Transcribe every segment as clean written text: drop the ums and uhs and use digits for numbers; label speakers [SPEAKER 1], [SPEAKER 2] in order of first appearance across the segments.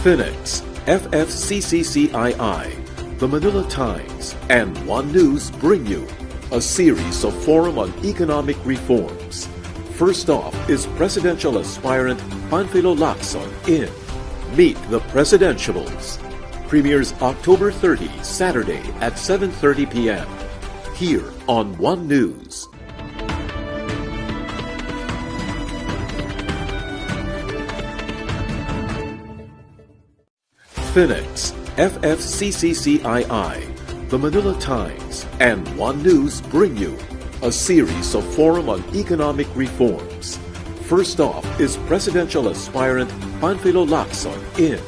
[SPEAKER 1] Phoenix, FFCCCII, the Manila Times, and One News bring you a series of forum on economic reforms. First off is presidential aspirant Panfilo Lacson in Meet the Presidentiables. Premieres October 30, Saturday at 7:30 p.m. here on One News. Phoenix, FFCCCII, the Manila Times, and One News bring you a series of forum on economic reforms. First off is presidential aspirant Panfilo Lacson in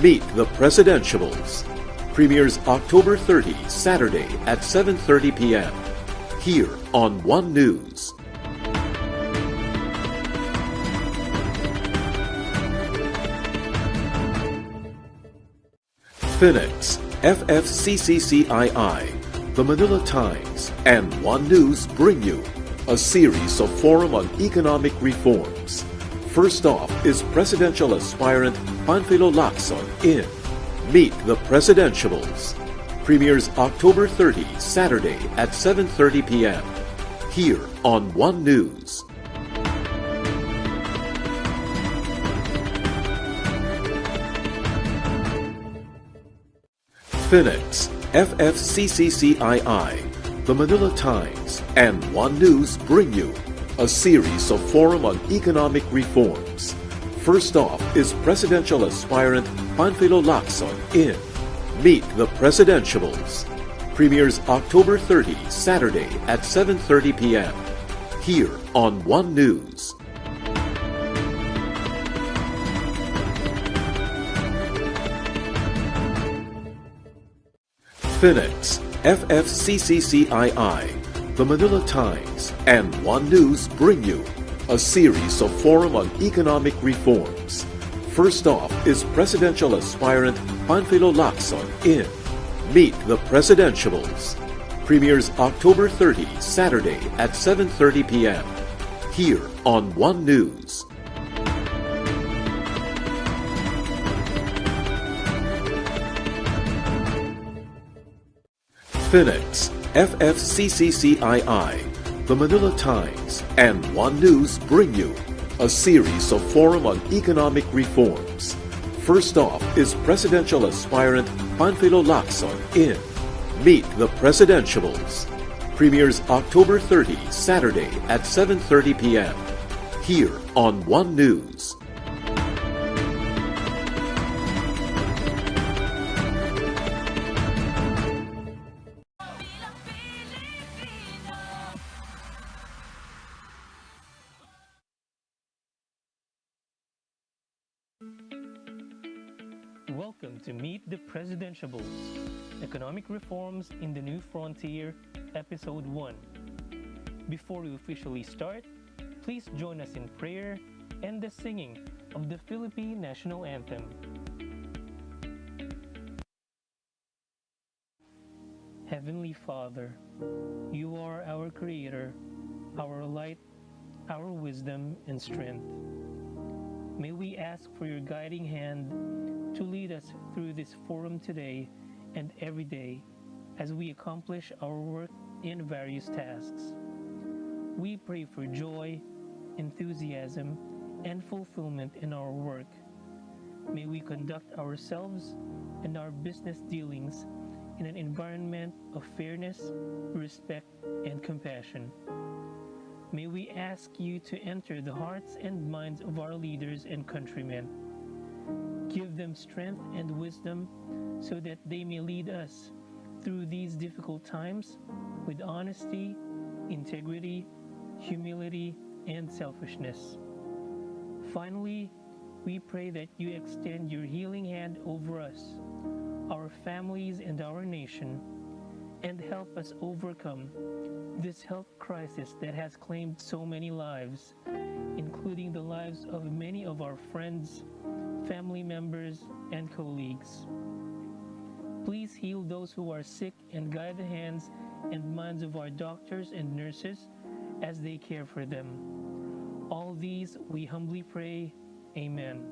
[SPEAKER 1] Meet the Presidentiables. Premieres October 30, Saturday at 7:30 p.m. here on One News. Phoenix, FFCCCII, the Manila Times, and One News bring you a series of forum on economic reforms. First off is presidential aspirant Panfilo Lacson in Meet the Presidentiables. Premieres October 30, Saturday at 7:30 p.m. here on One News. Phoenix, FFCCCII, the Manila Times, and One News bring you a series of forum on economic reforms. First off is presidential aspirant Panfilo Lacson in Meet the Presidentiables. Premieres October 30, Saturday at 7:30 p.m. here on One News. Phoenix, FFCCCII, the Manila Times, and One News bring you a series of forum on economic reforms. First off is presidential aspirant Panfilo Lacson in Meet the Presidentiables. Premieres October 30, Saturday at 7:30 p.m. here on One News. Phoenix, FFCCCII, the Manila Times, and One News bring you a series of forum on economic reforms. First off is presidential aspirant Panfilo Lacson in Meet the Presidentiables. Premieres October 30, Saturday at 7:30 p.m. here on One News.
[SPEAKER 2] Welcome to Meet the Presidentiables, Economic Reforms in the New Frontier, Episode 1. Before we officially start, please join us in prayer and the singing of the Philippine National Anthem. Heavenly Father, you are our Creator, our light, our wisdom and strength. May we ask for your guiding hand to lead us through this forum today and every day as we accomplish our work in various tasks. We pray for joy, enthusiasm, and fulfillment in our work. May we conduct ourselves and our business dealings in an environment of fairness, respect, and compassion. May we ask you to enter the hearts and minds of our leaders and countrymen. Give them strength and wisdom so that they may lead us through these difficult times with honesty, integrity, humility, and selfishness. Finally, we pray that you extend your healing hand over us, our families, and our nation, and help us overcome this health crisis that has claimed so many lives, including the lives of many of our friends, family members, and colleagues. Please heal those who are sick and guide the hands and minds of our doctors and nurses as they care for them. All these we humbly pray. Amen.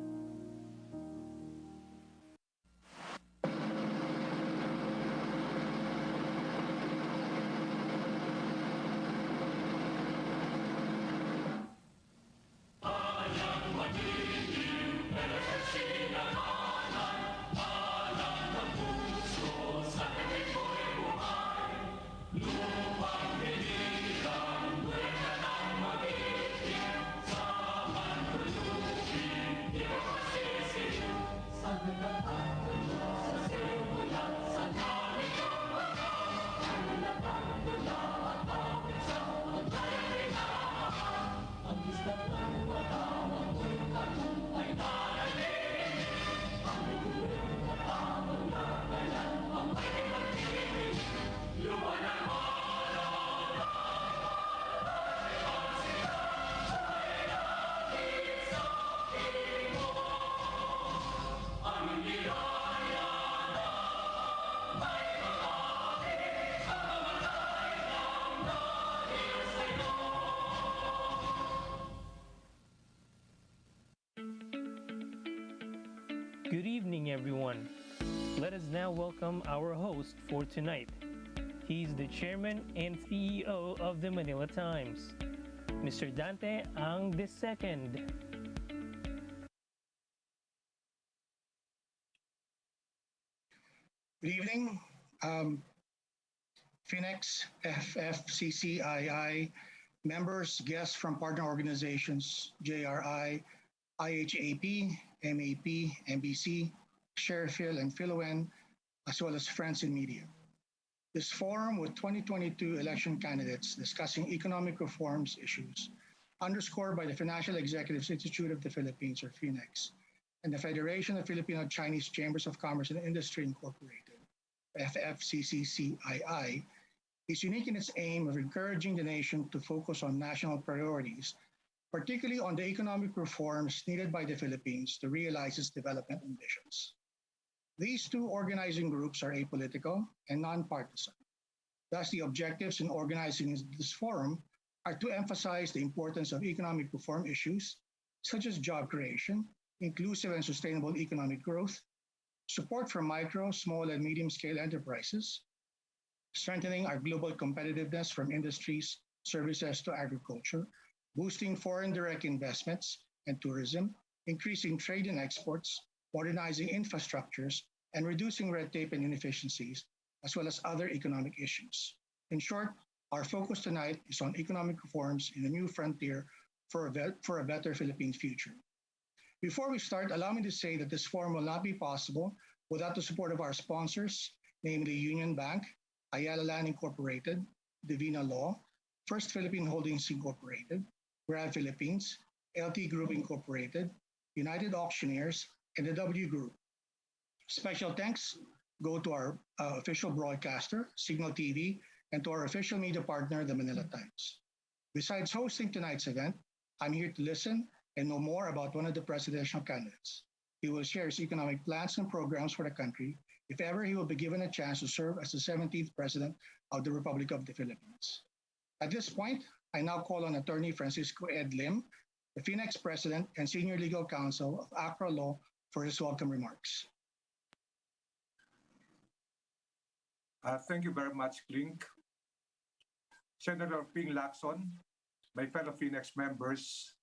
[SPEAKER 2] Good evening, everyone. Let us now welcome our host for tonight. He's the chairman and CEO of the Manila Times, Mr. Dante Ang II.
[SPEAKER 3] Good evening, Phoenix, FFCCII, members, guests from partner organizations, JRI, IHAP, MAP, MBC, Sharefill, and Philoen, as well as friends in media. This forum with 2022 election candidates discussing economic reforms issues, underscored by the Financial Executives Institute of the Philippines, or FINEX, and the Federation of Filipino Chinese Chambers of Commerce and Industry Incorporated, FFCCCII, is unique in its aim of encouraging the nation to focus on national priorities, particularly on the economic reforms needed by the Philippines to realize its development ambitions. These two organizing groups are apolitical and nonpartisan. Thus, the objectives in organizing this forum are to emphasize the importance of economic reform issues such as job creation, inclusive and sustainable economic growth, support for micro, small, and medium-scale enterprises, strengthening our global competitiveness from industries, services to agriculture, boosting foreign direct investments and tourism, increasing trade and exports, modernizing infrastructures, and reducing red tape and inefficiencies, as well as other economic issues. In short, our focus tonight is on economic reforms in a new frontier for a better Philippine future. Before we start, allow me to say that this forum will not be possible without the support of our sponsors, namely Union Bank, Ayala Land Incorporated, Divina Law, First Philippine Holdings Incorporated, Grab Philippines, LT Group Incorporated, United Auctioneers, and the W Group. Special thanks go to our official broadcaster, Signal TV, and to our official media partner, the Manila Times. Besides hosting tonight's event, I'm here to listen and know more about one of the presidential candidates. He will share his economic plans and programs for the country if ever he will be given a chance to serve as the 17th President of the Republic of the Philippines. At this point, I now call on Attorney Francisco Ed Lim, the Phoenix President and Senior Legal Counsel of ACRA Law, for his welcome remarks.
[SPEAKER 4] Thank you very much, Klink. Senator Ping Lacson, my fellow Phoenix members,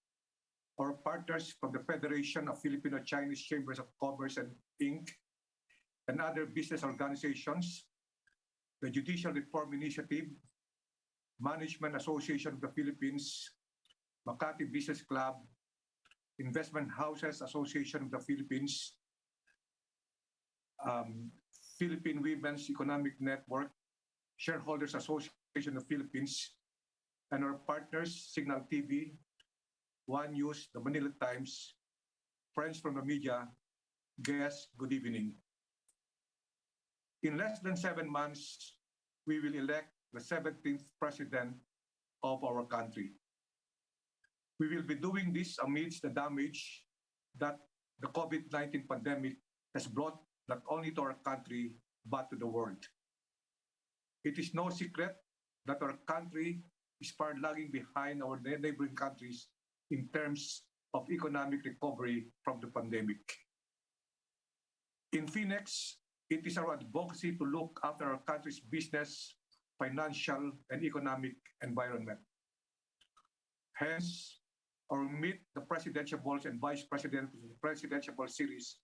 [SPEAKER 4] our partners from the Federation of Filipino Chinese Chambers of Commerce and Inc., and other business organizations, the Judicial Reform Initiative, Management Association of the Philippines, Makati Business Club, Investment Houses Association of the Philippines, Philippine Women's Economic Network, Shareholders Association of the Philippines, and our partners, Signal TV, One News, the Manila Times, friends from the media, guests, good evening. In less than 7 months, we will elect the 17th President of our country. We will be doing this amidst the damage that the COVID-19 pandemic has brought not only to our country, but to the world. It is no secret that our country is far lagging behind our neighboring countries in terms of economic recovery from the pandemic. In Phoenix, it is our advocacy to look after our country's business, financial, and economic environment. Hence, our Meet the Presidentiables and Vice Presidentiable series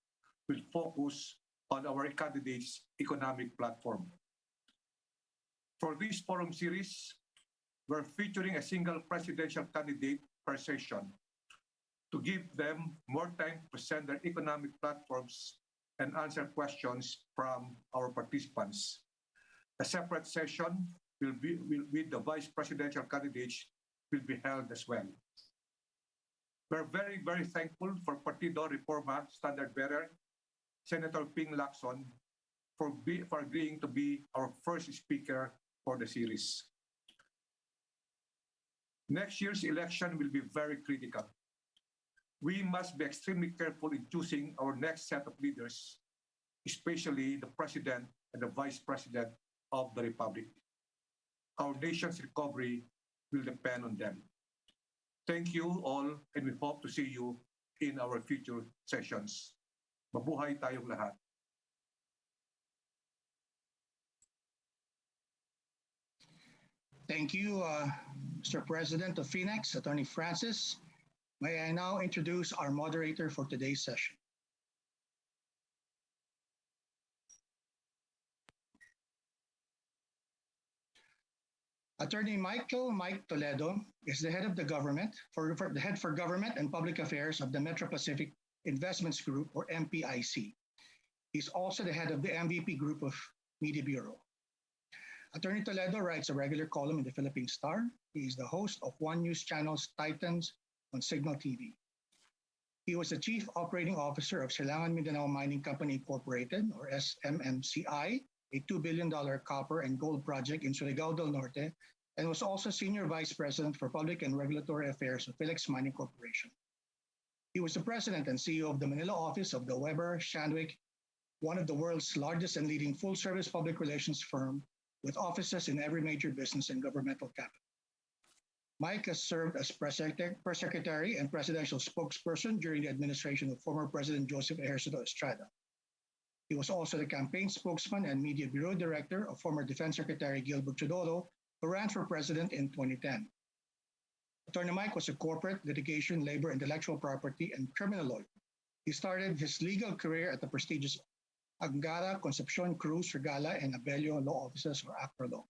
[SPEAKER 4] will focus on our candidates' economic platform. For this forum series, we're featuring a single presidential candidate per session to give them more time to present their economic platforms and answer questions from our participants. A separate session with the vice presidential candidates will be held as well. We're very, very thankful for Partido Reforma standard bearer, Senator Ping Lacson, for agreeing to be our first speaker for the series. Next year's election will be very critical. We must be extremely careful in choosing our next set of leaders, especially the President and the Vice President of the Republic. Our nation's recovery will depend on them. Thank you all, and we hope to see you in our future sessions. Mabuhay tayong lahat.
[SPEAKER 3] Thank you, Mr. President of Phoenix, Attorney Francis. May I now introduce our moderator for today's session. Attorney Mike Toledo is the head of the government the head for government and public affairs of the Metro Pacific Investments Group, or MPIC. He's also the head of the MVP Group of Media Bureau. Attorney Toledo writes a regular column in the Philippine Star. He is the host of One News Channel's Titans on Signal TV. He was the chief operating officer of Silangan Mindanao Mining Company Incorporated, or SMMCI, a $2 billion copper and gold project in Surigao del Norte, and was also senior vice president for public and regulatory affairs of Philex Mining Corporation. He was the president and CEO of the Manila office of the Weber Shandwick, one of the world's largest and leading full-service public relations firm with offices in every major business and governmental capital. Mike has served as press secretary and presidential spokesperson during the administration of former President Joseph Ejercito Estrada. He was also the campaign spokesman and media bureau director of former Defense Secretary Gilbert Chodoro, who ran for president in 2010. Attorney Mike was a corporate, litigation, labor, intellectual property, and criminal lawyer. He started his legal career at the prestigious Angara, Concepcion, Cruz, Regala, and Abello law offices, or ACRA Law.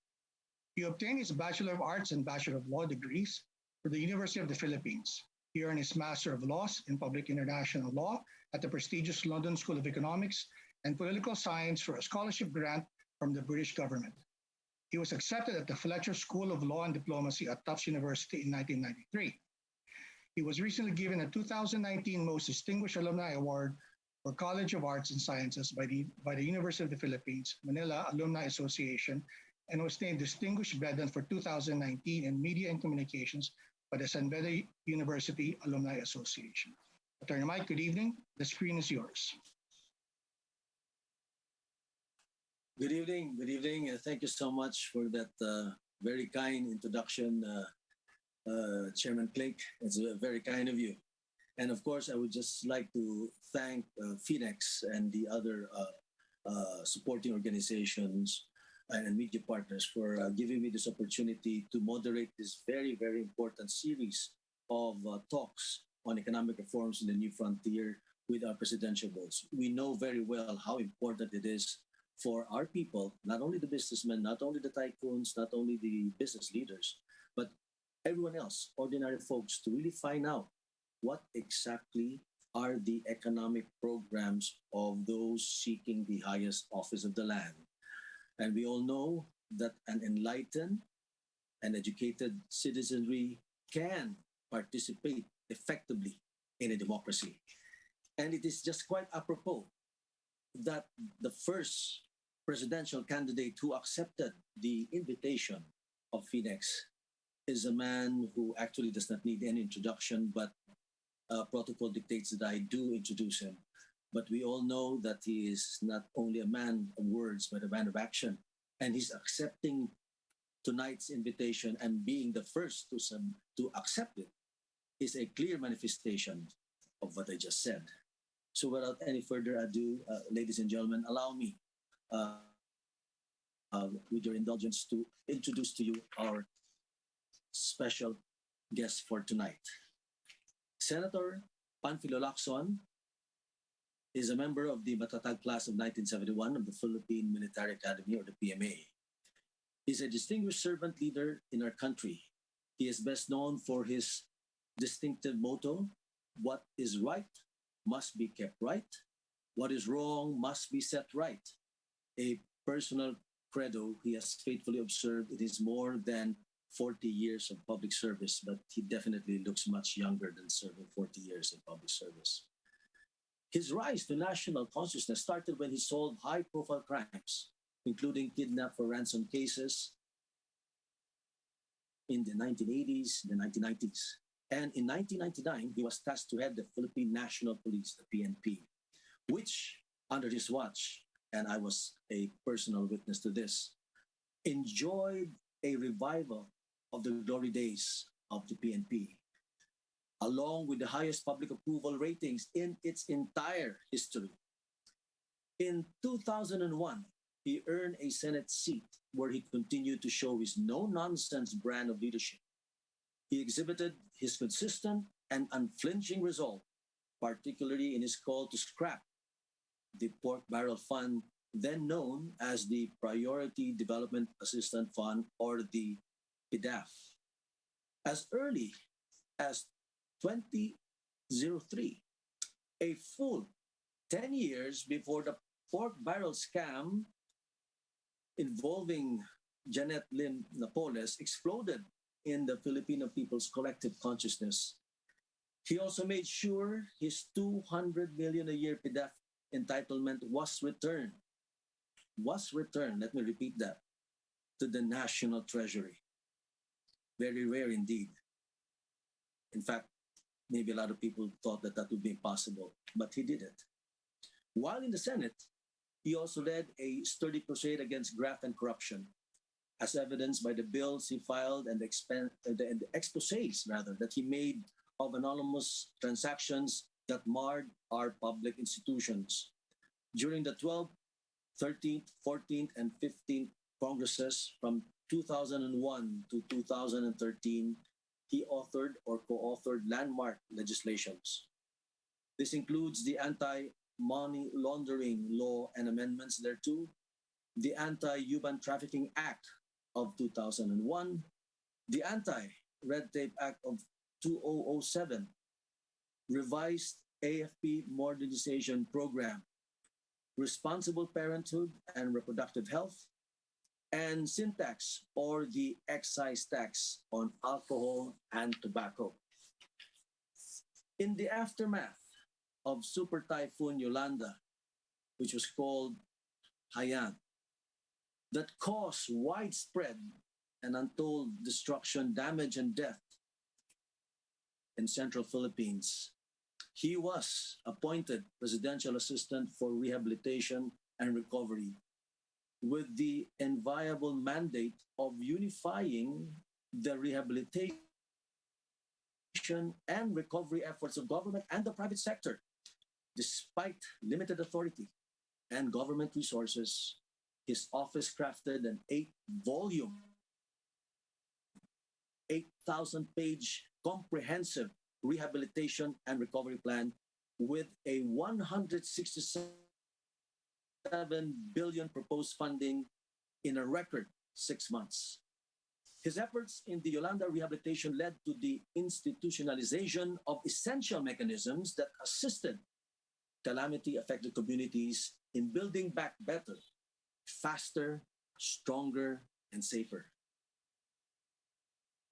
[SPEAKER 3] He obtained his Bachelor of Arts and Bachelor of Law degrees from the University of the Philippines. He earned his Master of Laws in Public International Law at the prestigious London School of Economics and Political Science for a scholarship grant from the British government. He was accepted at the Fletcher School of Law and Diplomacy at Tufts University in 1993. He was recently given a 2019 Most Distinguished Alumni Award for College of Arts and Sciences by the University of the Philippines, Manila Alumni Association, and was named Distinguished Veteran for 2019 in Media and Communications by the San Beda University Alumni Association. Attorney Mike, good evening. The screen is yours.
[SPEAKER 5] Good evening. Good evening. Thank you so much for that very kind introduction, Chairman Klink. It's very kind of you. And of course, I would just like to thank Phoenix and the other supporting organizations and media partners for giving me this opportunity to moderate this very, very important series of talks on economic reforms in the new frontier with our Presidentiables. We know very well how important it is for our people, not only the businessmen, not only the tycoons, not only the business leaders, but everyone else, ordinary folks, to really find out what exactly are the economic programs of those seeking the highest office of the land. And we all know that an enlightened and educated citizenry can participate effectively in a democracy. And it is just quite apropos that the first presidential candidate who accepted the invitation of Phoenix is a man who actually does not need any introduction, but protocol dictates that I do introduce him. But we all know that he is not only a man of words, but a man of action. And he's accepting tonight's invitation and being the first to accept it is a clear manifestation of what I just said. So without any further ado, ladies and gentlemen, allow me, with your indulgence, to introduce to you our special guest for tonight. Senator Panfilo Lacson is a member of the Matatag class of 1971 of the Philippine Military Academy, or the PMA. He's a distinguished servant leader in our country. He is best known for his distinctive motto, "What is right must be kept right. What is wrong must be set right." A personal credo he has faithfully observed in his more than 40 years of public service, but he definitely looks much younger than serving 40 years in public service. His rise to national consciousness started when he solved high-profile crimes, including kidnap for ransom cases in the 1980s, the 1990s. And in 1999, he was tasked to head the Philippine National Police, the PNP, which, under his watch, and I was a personal witness to this, enjoyed a revival of the glory days of the PNP, along with the highest public approval ratings in its entire history. In 2001, he earned a Senate seat where he continued to show his no nonsense brand of leadership. He exhibited his consistent and unflinching resolve, particularly in his call to scrap the Pork Barrel Fund, then known as the Priority Development Assistance Fund, or the PDAF. As early as 2003, a full 10 years before the pork barrel scam involving Janet Lim Napoles exploded in the Filipino people's collective consciousness, he also made sure his 200 million a year PDAF entitlement was returned. Was returned, let me repeat that, to the National Treasury. Very rare indeed. In fact, maybe a lot of people thought that that would be impossible, but he did it. While in the Senate, he also led a sturdy crusade against graft and corruption, as evidenced by the bills he filed and the exposés rather that he made of anonymous transactions that marred our public institutions. During the 12th, 13th, 14th, and 15th Congresses from 2001 to 2013, he authored or co-authored landmark legislations. This includes the Anti-Money Laundering Law and amendments thereto, the Anti-Human Trafficking Act of 2001, the Anti-Red Tape Act of 2007, revised AFP modernization program, responsible parenthood and reproductive health, and sin tax, or the excise tax on alcohol and tobacco. In the aftermath of Super Typhoon Yolanda, which was called Haiyan, that caused widespread and untold destruction, damage, and death in central Philippines, he was appointed Presidential Assistant for Rehabilitation and Recovery with the enviable mandate of unifying the rehabilitation and recovery efforts of government and the private sector. Despite limited authority and government resources, his office crafted an 8-volume, 8,000-page comprehensive rehabilitation and recovery plan with a 167 billion proposed funding in a record 6 months. His efforts in the Yolanda rehabilitation led to the institutionalization of essential mechanisms that assisted calamity-affected communities in building back better, faster, stronger, and safer.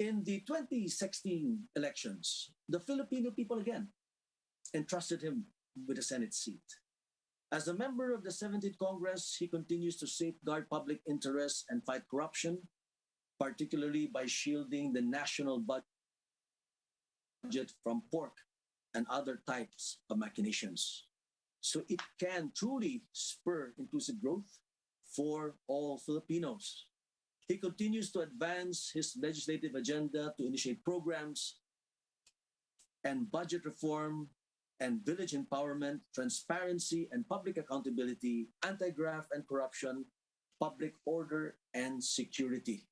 [SPEAKER 5] In the 2016 elections, the Filipino people again entrusted him with a Senate seat. As a member of the 17th Congress, he continues to safeguard public interests and fight corruption, particularly by shielding the national budget from pork and other types of machinations. So it can truly spur inclusive growth for all Filipinos. He continues to advance his legislative agenda to initiate programs and budget reform and village empowerment, transparency and public accountability, anti-graft and corruption, public order and security.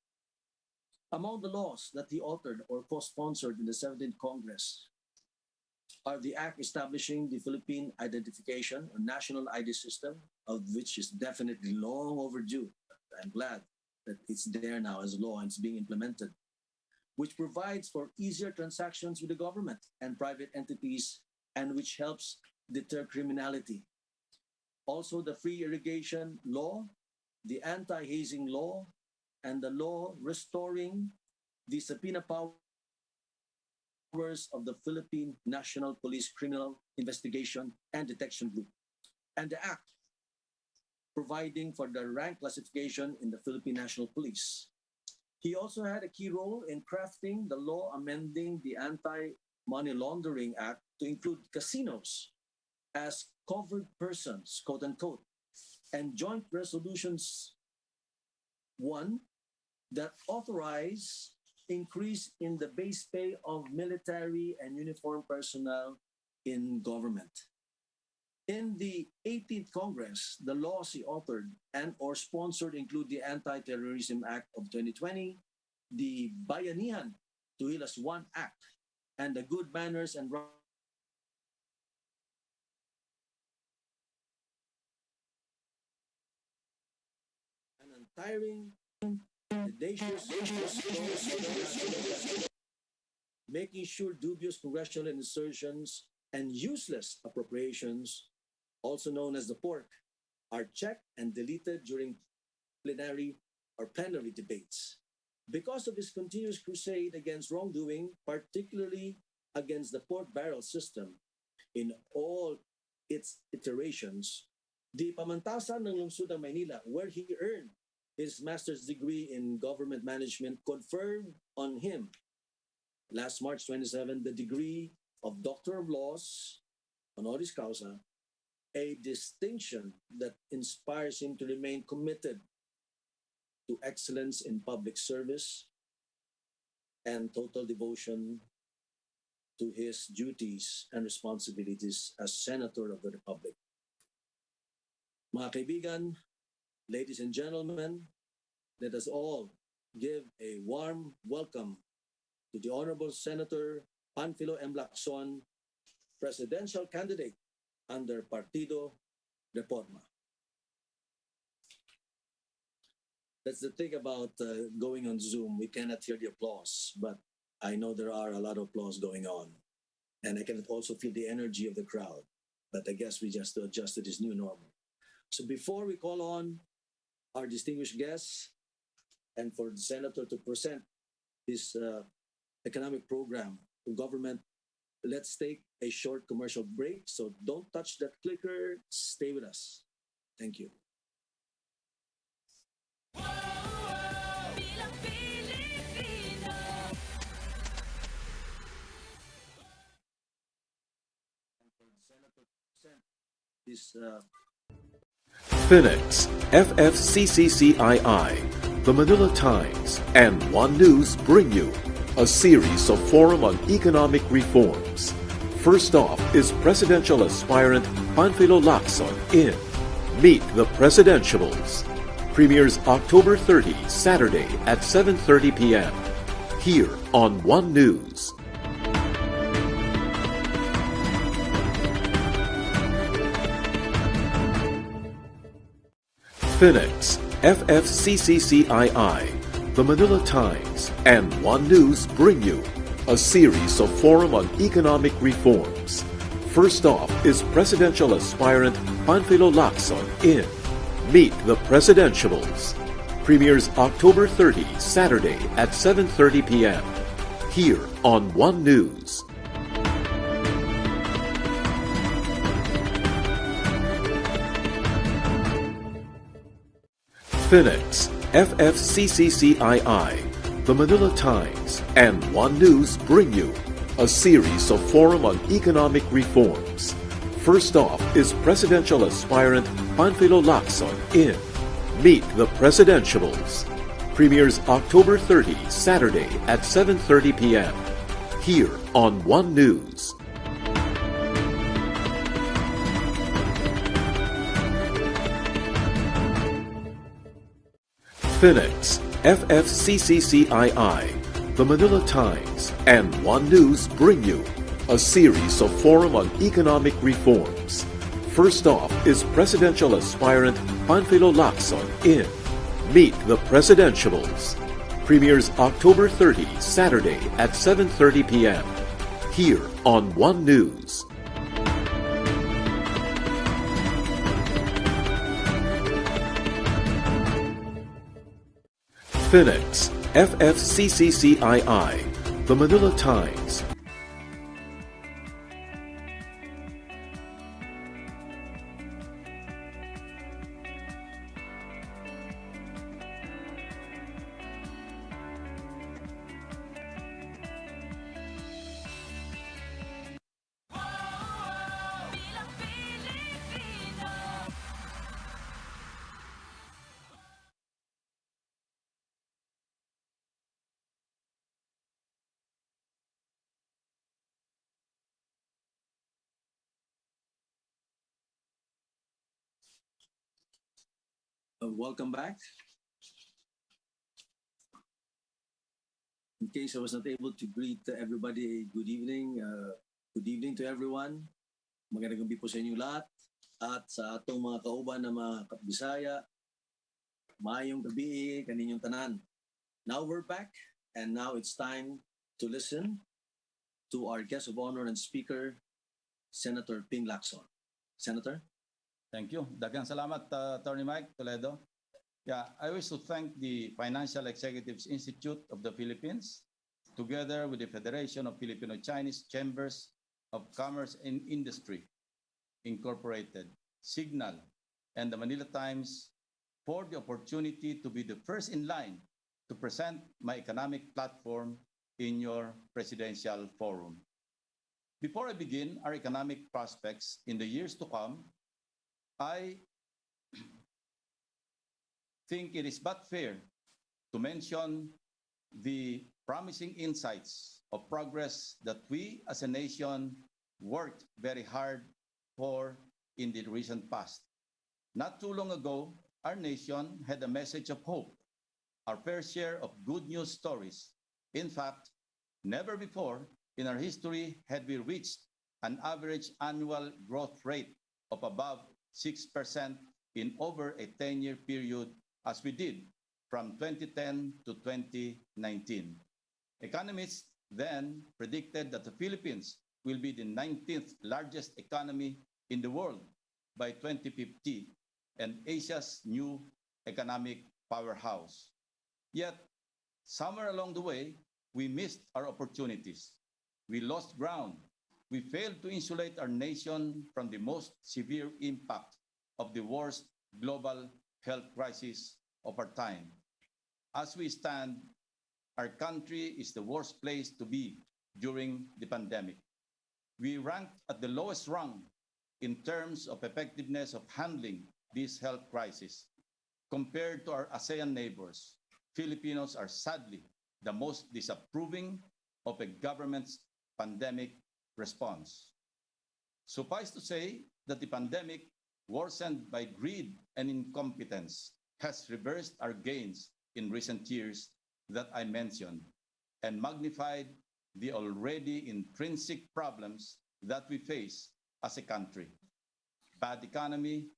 [SPEAKER 5] Among the laws that he authored or co-sponsored in the 17th Congress are the Act establishing the Philippine Identification or National ID System, of which is definitely long overdue. I'm glad that it's there now as law and it's being implemented, which provides for easier transactions with the government and private entities and which helps deter criminality. Also, the Free Irrigation Law, the Anti-Hazing Law, and the law restoring the subpoena powers of the Philippine National Police Criminal Investigation and Detection Group, and the Act providing for the rank classification in the Philippine National Police. He also had a key role in crafting the law amending the Anti-Money Laundering Act to include casinos as covered persons, quote unquote, and joint resolutions 1 that authorize increase in the base pay of military and uniformed personnel in government. In the 18th Congress, the laws he authored and or sponsored include the Anti-Terrorism Act of 2020, the Bayanihan to Heal as One Act, and the Good Manners and an untiring, audacious, making sure dubious congressional insertions and useless appropriations, also known as the pork, are checked and deleted during plenary debates. Because of his continuous crusade against wrongdoing, particularly against the pork barrel system in all its iterations, the pamantasan ng lungsod ng Maynila, where he earned his master's degree in government management, conferred on him last March 27 the degree of Doctor of Laws, honoris causa, a distinction that inspires him to remain committed to excellence in public service and total devotion to his duties and responsibilities as Senator of the Republic. Mga kaibigan, ladies and gentlemen, let us all give a warm welcome to the Honorable Senator Panfilo M. Lacson, presidential candidate under Partido Reforma. That's the thing about going on Zoom. We cannot hear the applause, but I know there are a lot of applause going on. And I can also feel the energy of the crowd. But I guess we just adjust to this new normal. So before we call on our distinguished guests and for the Senator to present his economic program to government, let's take a short commercial break. So don't touch that clicker. Stay with us. Thank you. This
[SPEAKER 1] Phoenix, FFCCCII, the Manila Times, and One News bring you a series of forum on economic reforms. First off is presidential aspirant Panfilo Lacson in Meet the Presidentiables. Premieres October 30, Saturday at 7:30 p.m. here on One News. Phoenix, FFCCCII, the Manila Times, and One News bring you a series of forum on economic reforms. First off is presidential aspirant Panfilo Lacson in Meet the Presidentiables. Premieres October 30, Saturday at 7:30 p.m. here on One News. Phoenix, FFCCCII, the Manila Times, and One News bring you a series of forum on economic reforms. First off is presidential aspirant Panfilo Lacson in Meet the Presidentiables. Premieres October 30, Saturday at 7:30 p.m. here on One News. Phoenix, FFCCCII, the Manila Times, and One News bring you a series of forum on economic reforms. First off is presidential aspirant Panfilo Lacson in Meet the Presidentiables. Premieres October 30, Saturday at 7:30 p.m. here on One News. Phoenix, FFCCCII, the Manila Times,
[SPEAKER 5] Welcome back. In case I was not able to greet everybody, good evening to everyone. Magandang gabi po sa inyo lahat. At sa atong mga kauban na mga Bisaya, maayong gabi kaninyong tanan. Now we're back, and now it's time to listen to our guest of honor and speaker, Senator Ping Lacson. Senator?
[SPEAKER 6] Thank you. Daghang salamat, Attorney Mike Toledo. Yeah, I wish to thank the Financial Executives Institute of the Philippines, together with the Federation of Filipino-Chinese Chambers of Commerce and Industry, Incorporated, Signal, and the Manila Times for the opportunity to be the first in line to present my economic platform in your presidential forum. Before I begin our economic prospects in the years to come, I think it is but fair to mention the promising insights of progress that we as a nation worked very hard for in the recent past. Not too long ago, our nation had a message of hope, our fair share of good news stories. In fact, never before in our history had we reached an average annual growth rate of above 6% in over a 10-year period as we did from 2010 to 2019. Economists then predicted that the Philippines will be the 19th largest economy in the world by 2050 and Asia's new economic powerhouse. Yet, somewhere along the way, we missed our opportunities. We lost ground. We failed to insulate our nation from the most severe impact of the worst global health crisis of our time. As we stand, our country is the worst place to be during the pandemic. We ranked at the lowest rung in terms of effectiveness of handling this health crisis. Compared to our ASEAN neighbors, Filipinos are sadly the most disapproving of a government's pandemic response. Suffice to say that the pandemic, worsened by greed and incompetence, has reversed our gains in recent years that I mentioned and magnified the already intrinsic problems that we face as a country. Bad economy,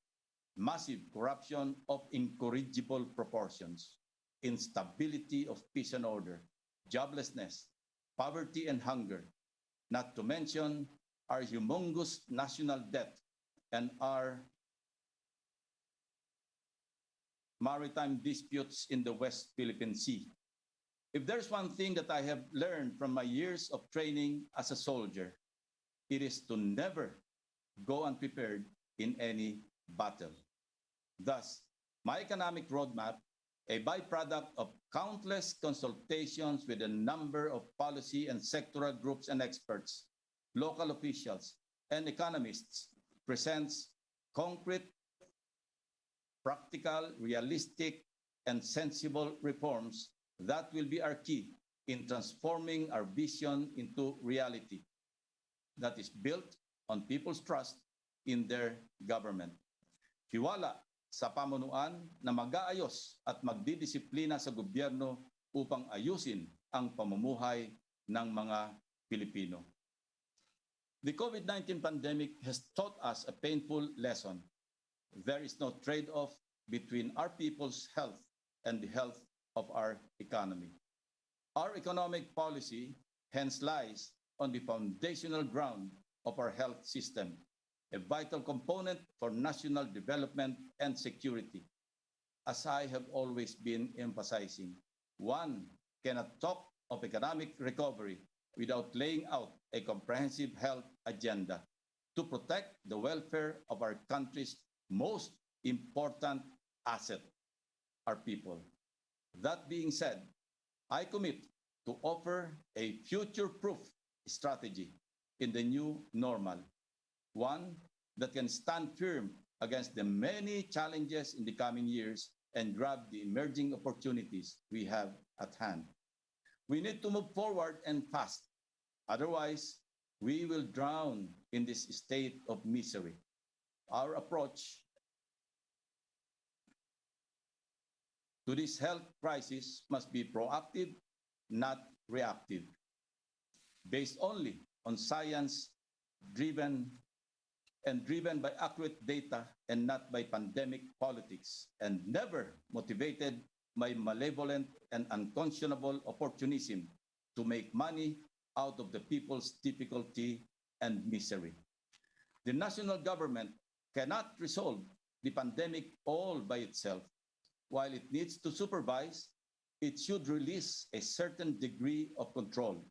[SPEAKER 6] massive corruption of incorrigible proportions, instability of peace and order, joblessness, poverty and hunger, not to mention our humongous national debt and our maritime disputes in the West Philippine Sea. If there's one thing that I have learned from my years of training as a soldier, it is to never go unprepared in any battle. Thus, my economic roadmap, a byproduct of countless consultations with a number of policy and sectoral groups and experts, local officials, and economists, presents concrete, practical, realistic, and sensible reforms that will be our key in transforming our vision into reality that is built on people's trust in their government. Hiwala sa pamunuan na mag-aayos at magdidisiplina sa gobyerno upang ayusin ang pamumuhay ng mga Pilipino. The COVID-19 pandemic has taught us a painful lesson. There is no trade-off between our people's health and the health of our economy. Our economic policy hence lies on the foundational ground of our health system, a vital component for national development and security. As I have always been emphasizing, one cannot talk of economic recovery without laying out a comprehensive health agenda to protect the welfare of our country's most important asset, our people. That being said, I commit to offer a future-proof strategy in the new normal, one that can stand firm against the many challenges in the coming years and grab the emerging opportunities we have at hand. We need to move forward and fast. Otherwise, we will drown in this state of misery. Our approach to this health crisis must be proactive, not reactive, based only on science-driven and driven by accurate data and not by pandemic politics, and never motivated by malevolent and unconscionable opportunism to make money out of the people's difficulty and misery. The national government cannot resolve the pandemic all by itself. While it needs to supervise, it should release a certain degree of control.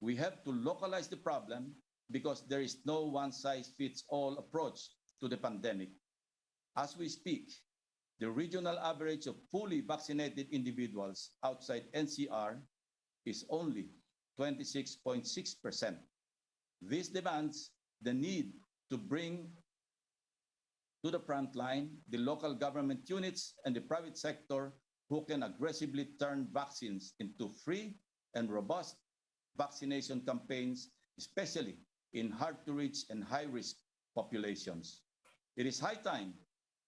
[SPEAKER 6] We have to localize the problem because there is no one-size-fits-all approach to the pandemic. As we speak, the regional average of fully vaccinated individuals outside NCR is only 26.6%. This demands the need to bring to the front line the local government units and the private sector who can aggressively turn vaccines into free and robust vaccination campaigns, especially in hard-to-reach and high-risk populations. It is high time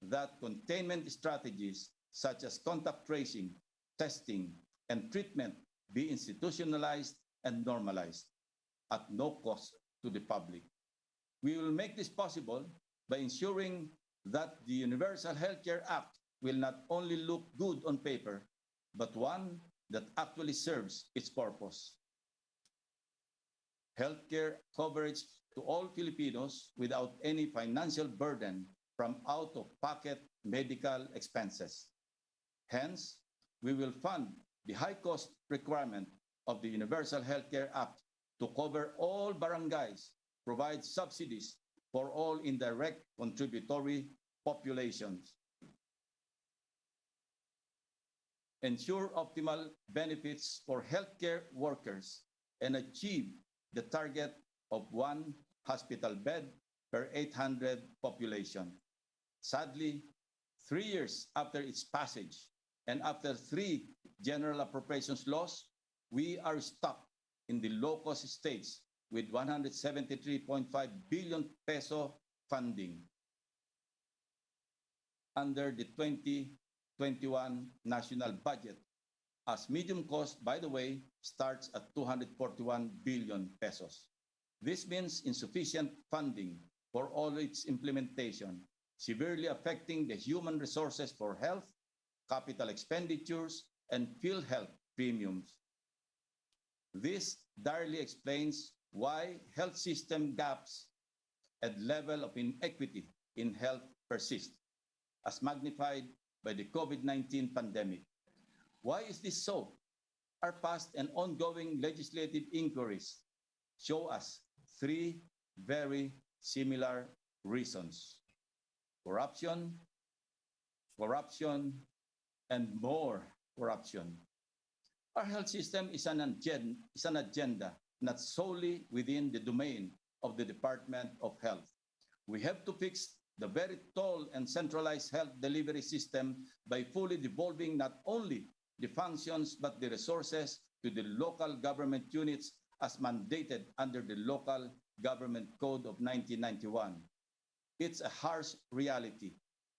[SPEAKER 6] that containment strategies such as contact tracing, testing, and treatment be institutionalized and normalized at no cost to the public. We will make this possible by ensuring that the Universal Healthcare Act will not only look good on paper, but one that actually serves its purpose. Healthcare coverage to all Filipinos without any financial burden from out-of-pocket medical expenses. Hence, we will fund the high-cost requirement of the Universal Healthcare Act to cover all barangays, provide subsidies for all indirect contributory populations, ensure optimal benefits for healthcare workers, and achieve the target of 1 hospital bed per 800 population. Sadly, 3 years after its passage and after 3 general appropriations laws, we are stuck in the low-cost states with 173.5 billion peso funding under the 2021 national budget, as medium cost, by the way, starts at 241 billion pesos. This means insufficient funding for all its implementation, severely affecting the human resources for health, capital expenditures, and PhilHealth premiums. This direly explains why health system gaps and level of inequity in health persist, as magnified by the COVID-19 pandemic. Why is this so? Our past and ongoing legislative inquiries show us 3 very similar reasons: corruption, corruption, and more corruption. Our health system is an agenda not solely within the domain of the Department of Health. We have to fix the very tall and centralized health delivery system by fully devolving not only the functions but the resources to the local government units as mandated under the Local Government Code of 1991. It's a harsh reality,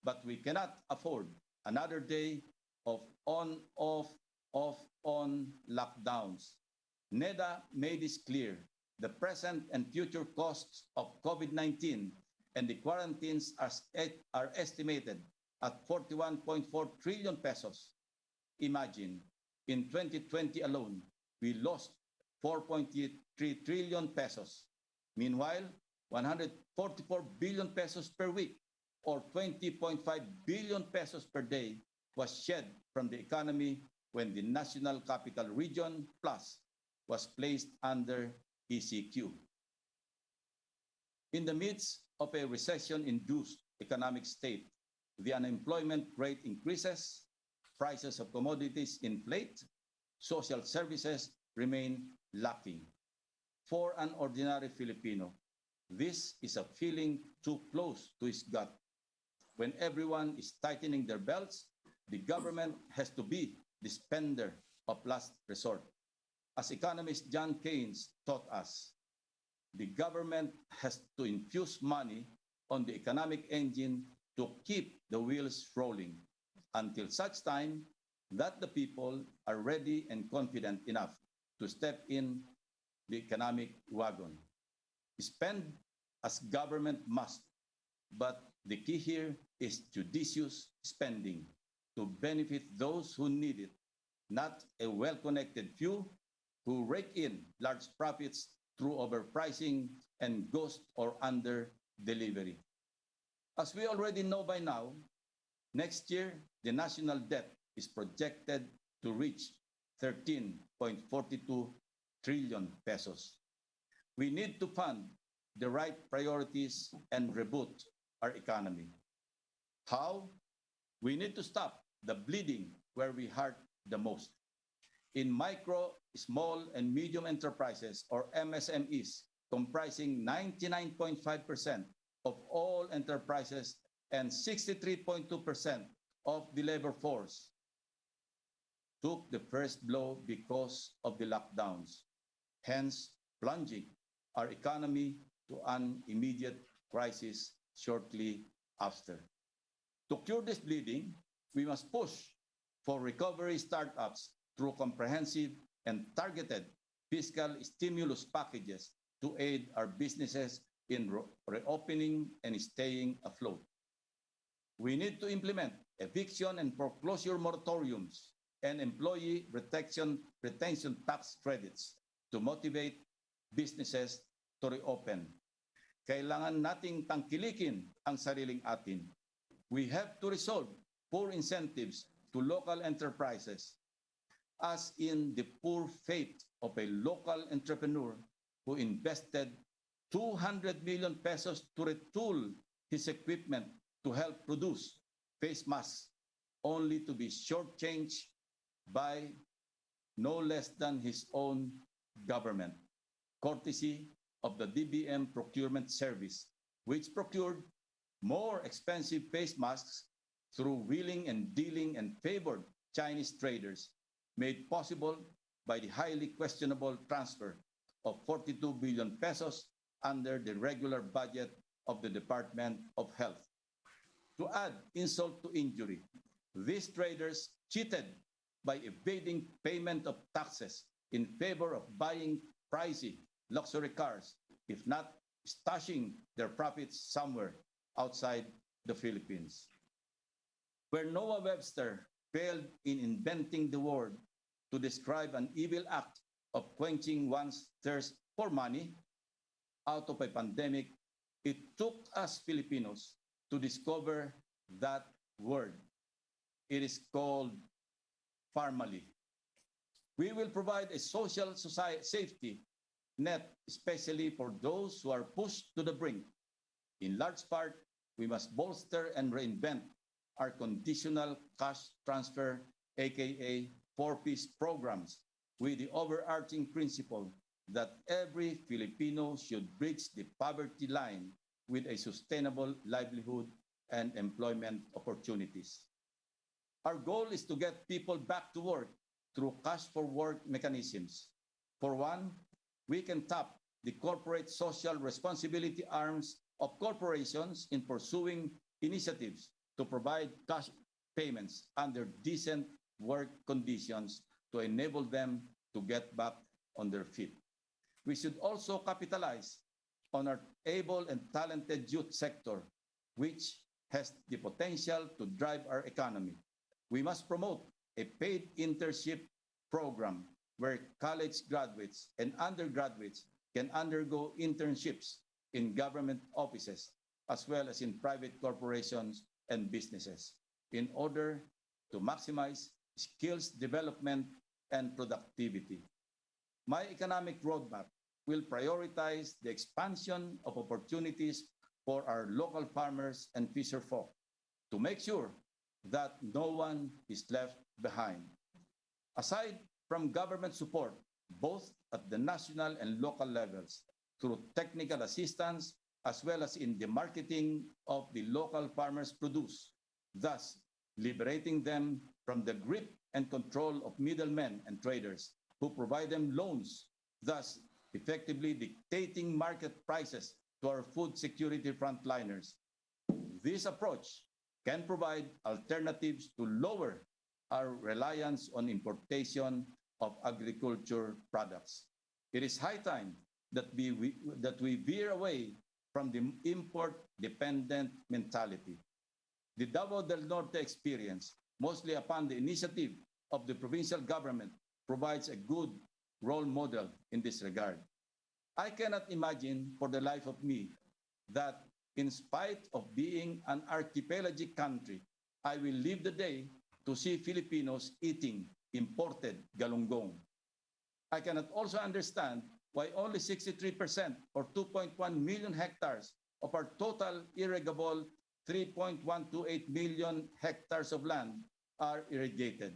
[SPEAKER 6] but we cannot afford another day of on-off, off-on lockdowns. NEDA made this clear. The present and future costs of COVID-19 and the quarantines are estimated at 41.4 trillion pesos. Imagine, in 2020 alone, we lost 4.3 trillion pesos. Meanwhile, 144 billion pesos per week or 20.5 billion pesos per day was shed from the economy when the National Capital Region Plus was placed under ECQ. In the midst of a recession-induced economic state, the unemployment rate increases, prices of commodities inflate, social services remain lacking. For an ordinary Filipino, this is a feeling too close to his gut. When everyone is tightening their belts, the government has to be the spender of last resort. As economist John Keynes taught us, the government has to infuse money on the economic engine to keep the wheels rolling. Until such time, that the people are ready and confident enough to step in the economic wagon. Spend as government must, but the key here is judicious spending to benefit those who need it, not a well-connected few who rake in large profits through overpricing and ghost or under delivery. As we already know by now, next year, the national debt is projected to reach 13.42 trillion pesos. We need to fund the right priorities and reboot our economy. How? We need to stop the bleeding where we hurt the most. In micro, small, and medium enterprises, or MSMEs, comprising 99.5% of all enterprises and 63.2% of the labor force, took the first blow because of the lockdowns, hence plunging our economy to an immediate crisis shortly after. To cure this bleeding, we must push for recovery startups through comprehensive and targeted fiscal stimulus packages to aid our businesses in reopening and staying afloat. We need to implement eviction and foreclosure moratoriums and employee retention tax credits to motivate businesses to reopen. Kailangan nating tangkilikin ang sariling atin. We have to resolve poor incentives to local enterprises, as in the poor fate of a local entrepreneur who invested 200 million pesos to retool his equipment to help produce face masks, only to be shortchanged by no less than his own government, courtesy of the DBM procurement service, which procured more expensive face masks through wheeling and dealing and favored Chinese traders, made possible by the highly questionable transfer of 42 billion pesos under the regular budget of the Department of Health. To add insult to injury, these traders cheated by evading payment of taxes in favor of buying pricey luxury cars, if not stashing their profits somewhere outside the Philippines. Where Noah Webster failed in inventing the word to describe an evil act of quenching one's thirst for money out of a pandemic, it took us Filipinos to discover that word. It is called Farmally. We will provide a social safety net, especially for those who are pushed to the brink. In large part, we must bolster and reinvent our conditional cash transfer, aka 4-piece programs, with the overarching principle that every Filipino should bridge the poverty line with a sustainable livelihood and employment opportunities. Our goal is to get people back to work through cash for work mechanisms. For one, we can tap the corporate social responsibility arms of corporations in pursuing initiatives to provide cash payments under decent work conditions to enable them to get back on their feet. We should also capitalize on our able and talented youth sector, which has the potential to drive our economy. We must promote a paid internship program where college graduates and undergraduates can undergo internships in government offices as well as in private corporations and businesses in order to maximize skills development and productivity. My economic roadmap will prioritize the expansion of opportunities for our local farmers and fisherfolk to make sure that no one is left behind. Aside from government support, both at the national and local levels, through technical assistance as well as in the marketing of the local farmers' produce, thus liberating them from the grip and control of middlemen and traders who provide them loans, thus effectively dictating market prices to our food security frontliners. This approach can provide alternatives to lower our reliance on importation of agriculture products. It is high time that we veer away from the import-dependent mentality. The Davao del Norte experience, mostly upon the initiative of the provincial government, provides a good role model in this regard. I cannot imagine for the life of me that in spite of being an archipelagic country, I will live the day to see Filipinos eating imported galunggong. I cannot also understand why only 63% or 2.1 million hectares of our total irrigable 3.128 million hectares of land are irrigated,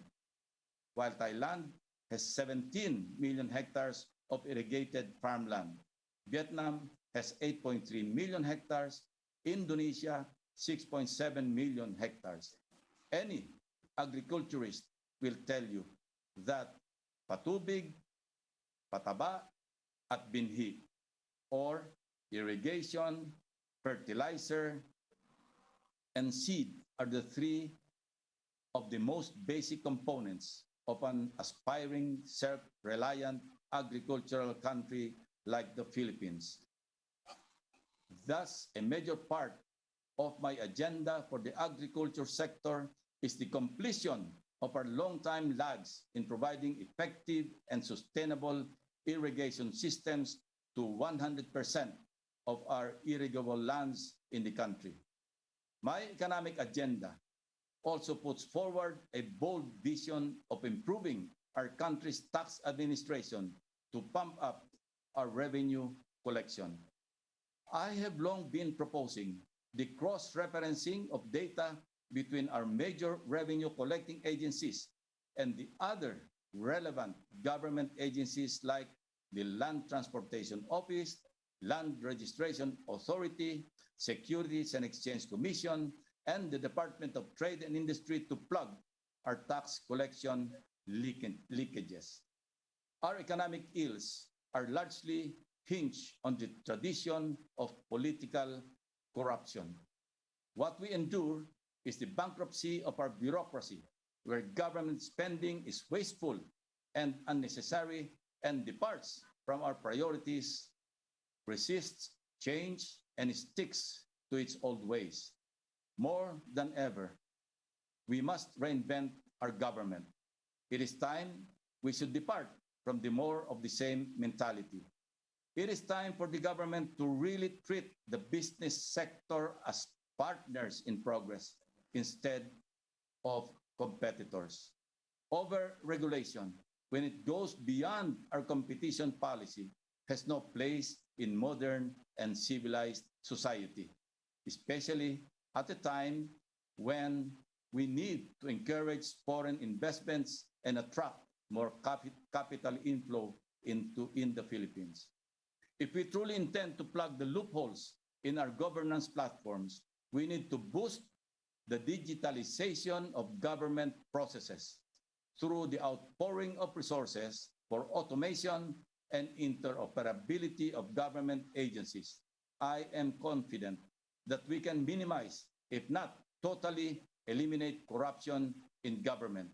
[SPEAKER 6] while Thailand has 17 million hectares of irrigated farmland. Vietnam has 8.3 million hectares, Indonesia 6.7 million hectares. Any agriculturist will tell you that patubig, pataba, at binhi, or irrigation, fertilizer, and seed are the three of the most basic components of an aspiring, self-reliant agricultural country like the Philippines. Thus, a major part of my agenda for the agriculture sector is the completion of our long-time lags in providing effective and sustainable irrigation systems to 100% of our irrigable lands in the country. My economic agenda also puts forward a bold vision of improving our country's tax administration to pump up our revenue collection. I have long been proposing the cross-referencing of data between our major revenue collecting agencies and the other relevant government agencies like the Land Transportation Office, Land Registration Authority, Securities and Exchange Commission, and the Department of Trade and Industry to plug our tax collection leakages. Our economic ills are largely hinged on the tradition of political corruption. What we endure is the bankruptcy of our bureaucracy, where government spending is wasteful and unnecessary and departs from our priorities, resists change, and sticks to its old ways. More than ever, we must reinvent our government. It is time we should depart from the more of the same mentality. It is time for the government to really treat the business sector as partners in progress instead of competitors. Over-regulation, when it goes beyond our competition policy, has no place in modern and civilized society, especially at a time when we need to encourage foreign investments and attract more capital inflow in the Philippines. If we truly intend to plug the loopholes in our governance platforms, we need to boost the digitalization of government processes through the outpouring of resources for automation and interoperability of government agencies. I am confident that we can minimize, if not totally eliminate, corruption in government,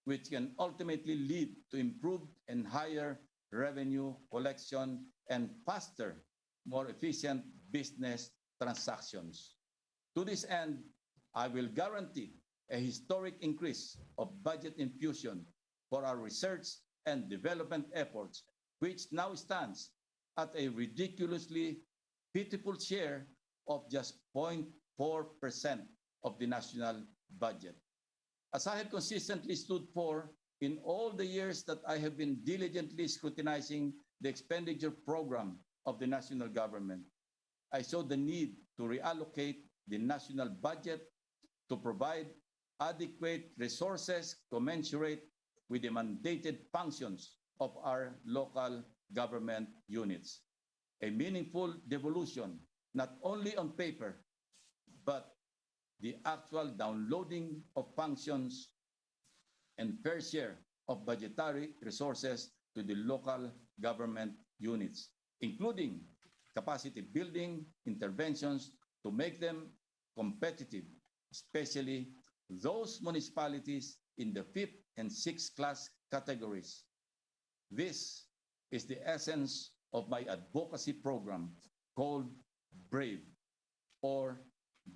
[SPEAKER 6] which can ultimately lead to improved and higher revenue collection and faster, more efficient business transactions. To this end, I will guarantee a historic increase of budget infusion for our research and development efforts, which now stands at a ridiculously pitiful share of just 0.4% of the national budget. As I have consistently stood for in all the years that I have been diligently scrutinizing the expenditure program of the national government, I saw the need to reallocate the national budget to provide adequate resources commensurate with the mandated functions of our local government units. A meaningful devolution, not only on paper, but the actual downloading of functions and fair share of budgetary resources to the local government units, including capacity building interventions to make them competitive, especially those municipalities in the fifth and sixth class categories. This is the essence of my advocacy program called BRAVE, or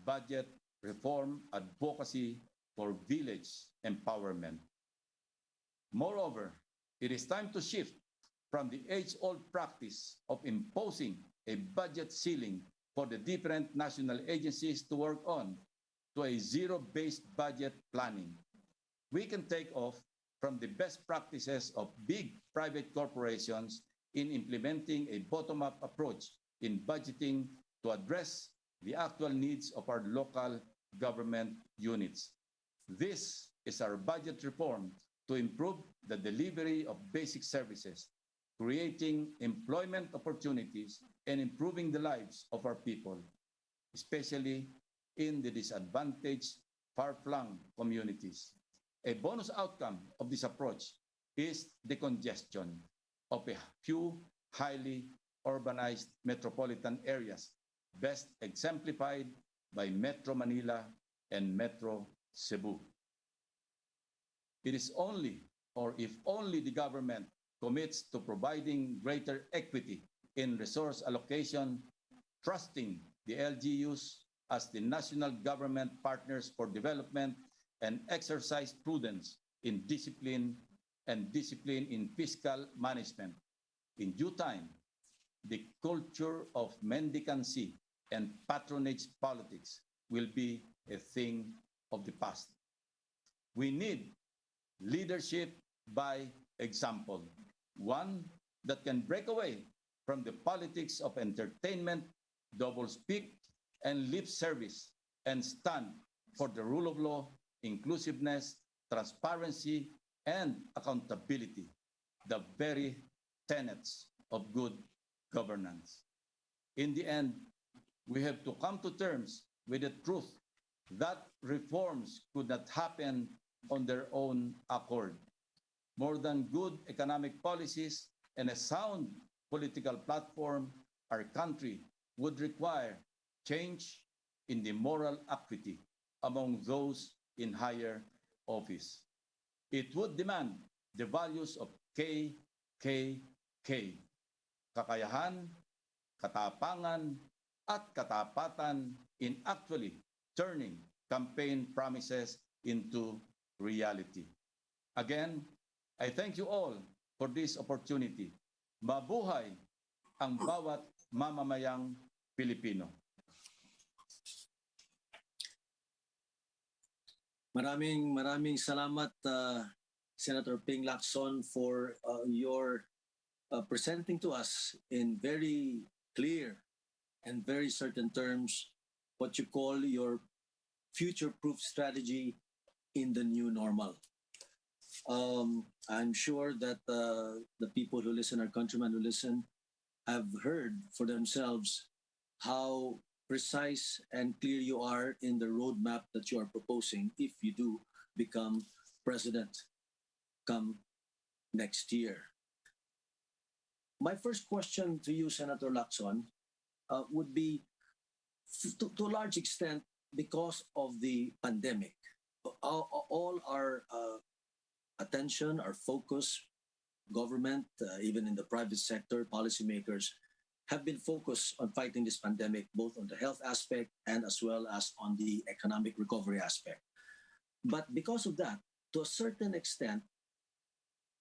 [SPEAKER 6] Budget Reform Advocacy for Village Empowerment. Moreover, it is time to shift from the age-old practice of imposing a budget ceiling for the different national agencies to work on to a zero-based budget planning. We can take off from the best practices of big private corporations in implementing a bottom-up approach in budgeting to address the actual needs of our local government units. This is our budget reform to improve the delivery of basic services, creating employment opportunities, and improving the lives of our people, especially in the disadvantaged, far-flung communities. A bonus outcome of this approach is the congestion of a few highly urbanized metropolitan areas, best exemplified by Metro Manila and Metro Cebu. It is only, or if only the government commits to providing greater equity in resource allocation, trusting the LGUs as the national government partners for development, and exercise prudence in discipline in fiscal management. In due time, the culture of mendicancy and patronage politics will be a thing of the past. We need leadership by example, one that can break away from the politics of entertainment, doublespeak, and lip service, and stand for the rule of law, inclusiveness, transparency, and accountability, the very tenets of good governance. In the end, we have to come to terms with the truth that reforms could not happen on their own accord. More than good economic policies and a sound political platform, our country would require change in the moral equity among those in higher office. It would demand the values of KKK, kakayahan, katapangan, at katapatan in actually turning campaign promises into reality. Again, I thank you all for this opportunity. Mabuhay ang bawat mamamayang Pilipino.
[SPEAKER 5] Maraming salamat, Senator Ping Lacson, for your presenting to us in very clear and very certain terms what you call your future-proof strategy in the new normal. I'm sure that the people who listen, our countrymen who listen, have heard for themselves how precise and clear you are in the roadmap that you are proposing if you do become president come next year. My first question to you, Senator Lacson, would be to a large extent because of the pandemic. All our attention, our focus, government, even in the private sector, policymakers, have been focused on fighting this pandemic, both on the health aspect and as well as on the economic recovery aspect. But because of that, to a certain extent,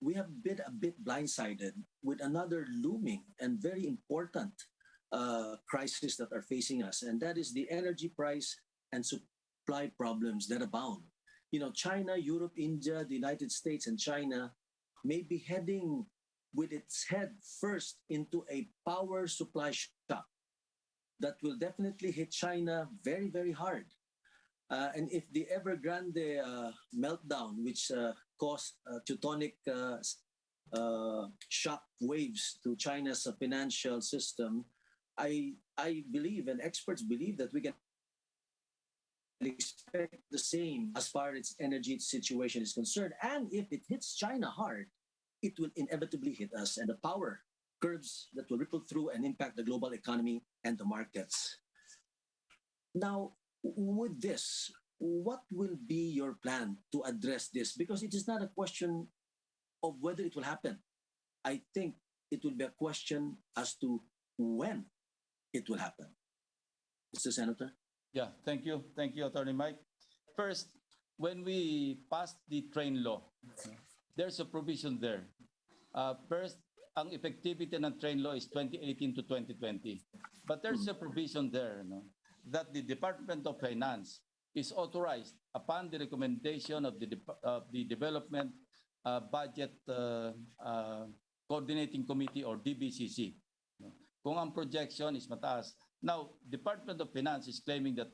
[SPEAKER 5] we have been a bit blindsided with another looming and very important crisis that are facing us, and that is the energy price and supply problems that abound. You know, China, Europe, India, the United States, and China may be heading with its head first into a power supply shock that will definitely hit China very, very hard. And if the Evergrande meltdown, which caused teutonic shock waves to China's financial system, I believe, and experts believe, that we can expect the same as far as its energy situation is concerned. And if it hits China hard, it will inevitably hit us, and the power curves that will ripple through and impact the global economy and the markets. Now, with this, what will be your plan to address this? Because it is not a question of whether it will happen. I think it will be a question as to when it will happen. Mr. Senator?
[SPEAKER 6] Yeah, thank you. Thank you, Attorney Mike. First, when we passed the train law, there's a provision there. First, ang effectivity ng train law is 2018 to 2020. But there's a provision there, that the Department of Finance is authorized upon the recommendation of the Development Budget Coordinating Committee or DBCC. Kung ang projection is mataas. Now, Department of Finance is claiming that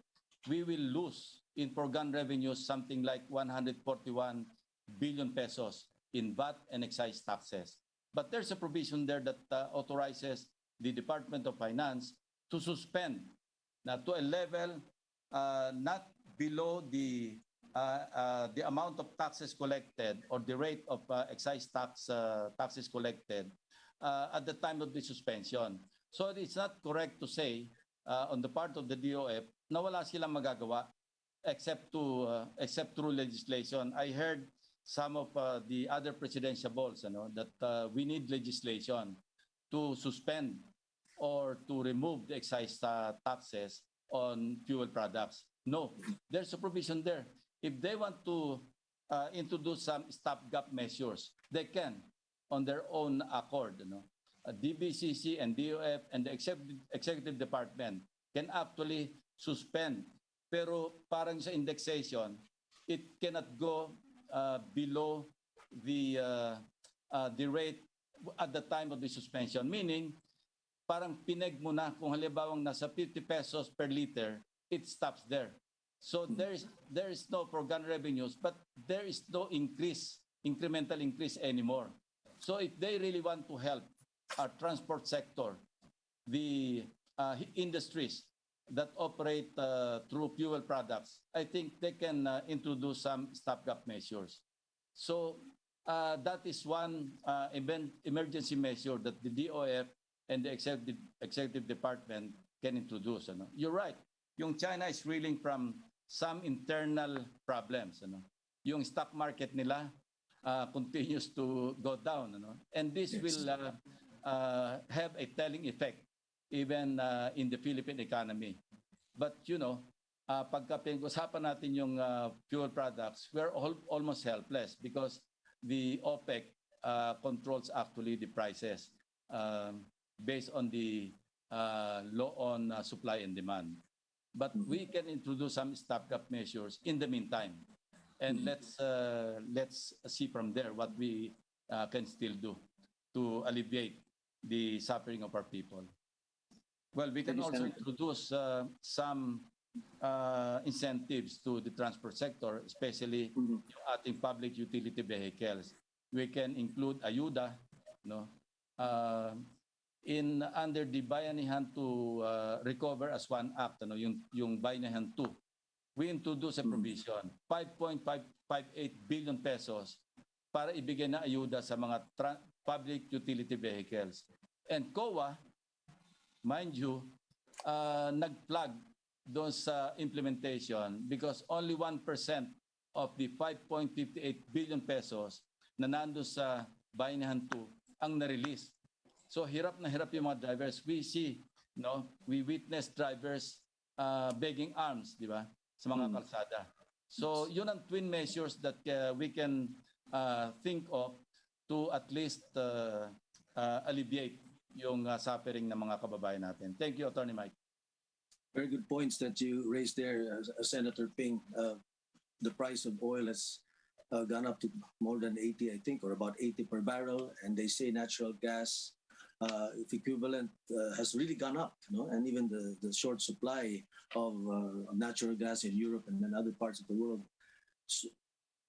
[SPEAKER 6] we will lose in foregone revenues something like 141 billion pesos in VAT and excise taxes. But there's a provision there that authorizes the Department of Finance to suspend to a level not below the amount of taxes collected or the rate of excise taxes collected at the time of the suspension. So it's not correct to say on the part of the DOF na wala silang magagawa except through legislation. I heard some of the other presidentiables that we need legislation to suspend or to remove the excise taxes on fuel products. No, there's a provision there. If they want to introduce some stopgap measures, they can on their own accord. DBCC and DOF and the executive department can actually suspend. Pero parang sa indexation, it cannot go below the rate at the time of the suspension. Meaning, parang pineg mo na kung halimbawang nasa 50 pesos per liter, it stops there. So there is no foregone revenues, but there is no incremental increase anymore. So if they really want to help our transport sector, the industries that operate through fuel products, I think they can introduce some stopgap measures. So that is one emergency measure that the DOF and the executive department can introduce. You're right. Yung China is reeling from some internal problems. Yung stock market nila continues to go down. And this will have a telling effect even in the Philippine economy. But pagka pinag-usapan natin yung fuel products, we're almost helpless because the OPEC controls actually the prices based on the law on supply and demand. But we can introduce some stopgap measures in the meantime. And let's see from there what we can still do to alleviate the suffering of our people. Well, we can also introduce some incentives to the transport sector, especially yung ating public utility vehicles. We can include ayuda, under the Bayanihan to Recover as One Act, yung Bayanihan 2. We introduce a provision, 5.558 billion pesos para ibigay na ayuda sa mga public utility vehicles. And COA, mind you, nag-plug doon sa implementation because only 1% of the 5.58 billion pesos na nando sa Bayanihan 2 ang na-release. So hirap na hirap yung mga drivers. We see, we witness drivers begging arms, di ba, sa mga kalsada. So yun ang twin measures that we can think of to at least alleviate yung suffering ng mga kababayan natin. Thank you, Attorney Mike.
[SPEAKER 5] Very good points that you raised there, Senator Ping. The price of oil has gone up to more than 80, I think, or about 80 per barrel. And they say natural gas, if equivalent, has really gone up, and even the short supply of natural gas in Europe and in other parts of the world. So,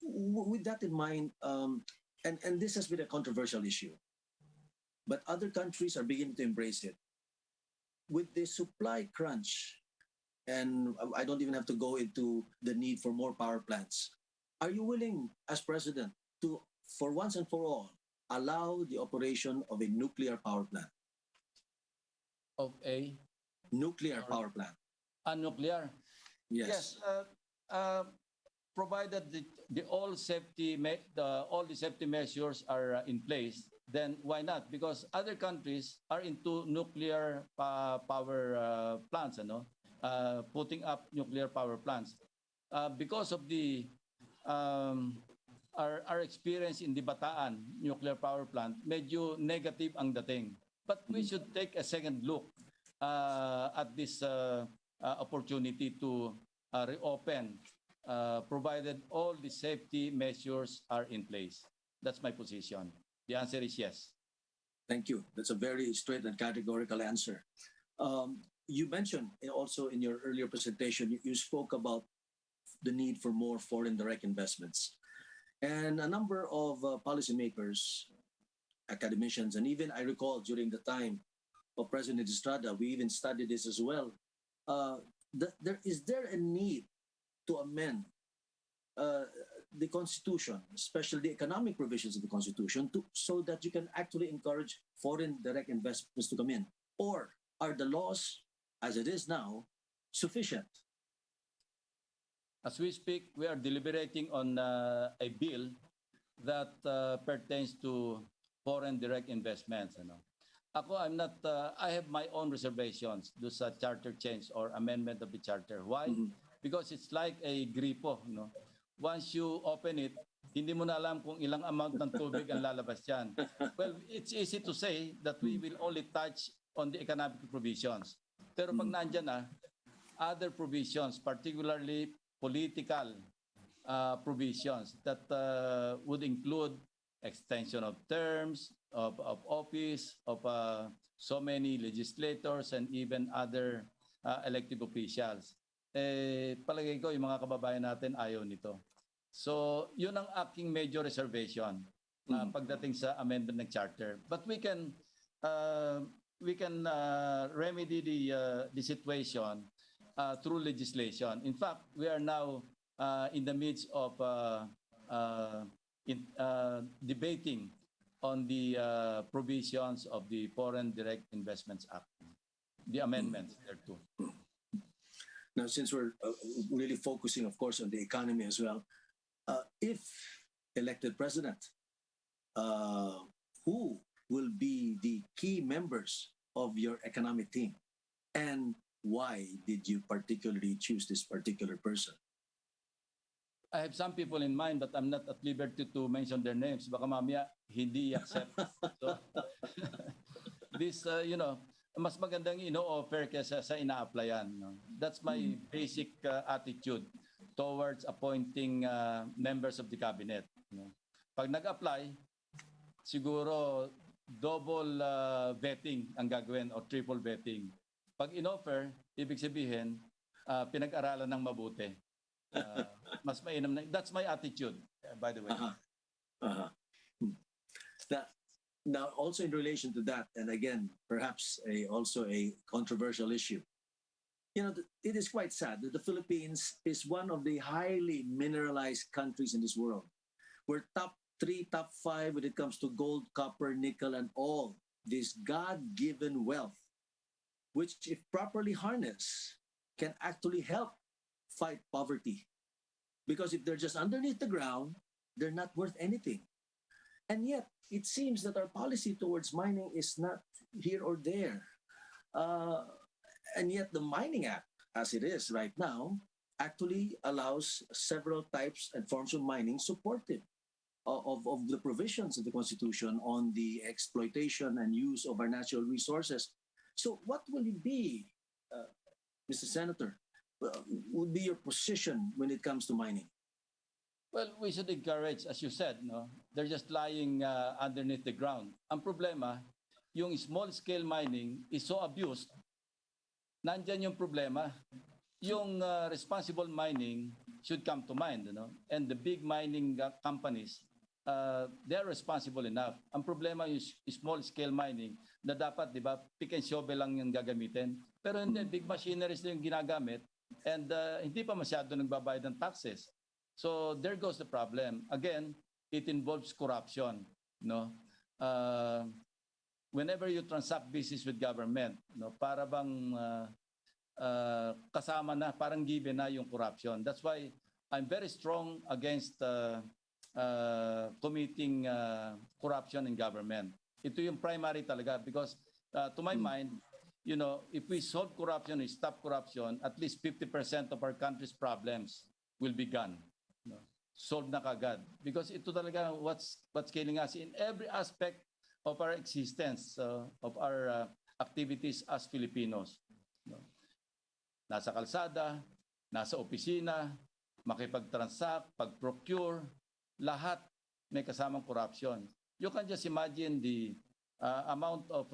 [SPEAKER 5] with that in mind, and this has been a controversial issue, but other countries are beginning to embrace it. With the supply crunch, and I don't even have to go into the need for more power plants, are you willing, as president, to, for once and for all, allow the operation of a nuclear power plant?
[SPEAKER 6] Of a
[SPEAKER 5] nuclear power plant?
[SPEAKER 6] Nuclear?
[SPEAKER 5] Yes.
[SPEAKER 6] uh, provided all the safety measures are in place, then why not? Because other countries are into nuclear power plants, putting up nuclear power plants. Because of the um, our experience in the Bataan nuclear power plant, medyo negative ang dating. But we should take a second look at this opportunity to reopen, provided all the safety measures are in place. That's my position. The answer is yes.
[SPEAKER 5] Thank you. That's a very straight and categorical answer. You mentioned also in your earlier presentation, you spoke about the need for more foreign direct investments. And a number of policymakers, academicians, and even I recall during the time of President Estrada, we even studied this as well. Is there a need to amend the Constitution, especially the economic provisions of the Constitution, so that you can actually encourage foreign direct investments to come in? Or are the laws, as it is now, sufficient?
[SPEAKER 6] As we speak, we are deliberating on a bill that pertains to foreign direct investments. Ako, I have my own reservations do sa charter change or amendment of the charter. Why?
[SPEAKER 5] Mhm.
[SPEAKER 6] Because it's like a gripo. Once you open it, hindi mo na alam kung ilang amount ng tubig ang lalabas dyan. Well, it's easy to say that we will only touch on the economic provisions. Pero pag nandyan na, other provisions, particularly political provisions that would include extension of terms of office of so many legislators and even other elected officials. Palagay ko yung mga kababayan natin ayaw nito. So, yun ang aking major reservation pagdating sa amendment ng charter. But we can remedy the situation through legislation. In fact, we are now in the midst of debating on the provisions of the Foreign Direct Investments Act, the amendments thereto.
[SPEAKER 5] Now, since we're really focusing, of course, on the economy as well, if elected president, who will be the key members of your economic team? And why did you particularly choose this particular person?
[SPEAKER 6] I have some people in mind, but I'm not at liberty to mention their names. Baka mamaya hindi accept. So, this, mas magandang ino-offer kaysa sa ina-applyan. That's my basic attitude towards appointing members of the cabinet. Pag nag-apply, siguro double vetting ang gagawin o triple vetting. Pag in-offer, ibig sabihin, pinag-aralan ng mabuti. Mas mainam na. That's my attitude, by the way.
[SPEAKER 5] Now, also in relation to that, and again, perhaps also a controversial issue. It is quite sad that the Philippines is one of the highly mineralized countries in this world. We're top 3, top 5 when it comes to gold, copper, nickel, and all this God-given wealth, which, if properly harnessed, can actually help fight poverty. Because if they're just underneath the ground, they're not worth anything. And yet, it seems that our policy towards mining is not here or there. And yet, the Mining Act, as it is right now, actually allows several types and forms of mining supportive of the provisions of the Constitution on the exploitation and use of our natural resources. So what will it be, Mr. Senator, would be your position when it comes to mining?
[SPEAKER 6] Well, we should encourage, as you said, they're just lying underneath the ground. Ang problema, yung small-scale mining is so abused, nandyan yung problema. Yung responsible mining should come to mind, and the big mining companies, they're responsible enough. Ang problema yung small-scale mining na dapat, di ba, pick and shovel lang yung gagamitin. Pero hindi, big machineries na yung ginagamit and hindi pa masyado nagbabayad ng taxes. So there goes the problem. Again, it involves corruption. Whenever you transact business with government, para bang kasama na, parang given na yung corruption. That's why I'm very strong against committing corruption in government. Ito yung primary talaga because to my mind, you know, if we solve corruption, we stop corruption, at least 50% of our country's problems will be gone. No? Solved na kagad. Because ito talaga what's killing us in every aspect of our existence, of our activities as Filipinos. No? Nasa kalsada, nasa opisina, makipag-transact, pag-procure, lahat may kasamang corruption. You can just imagine the amount of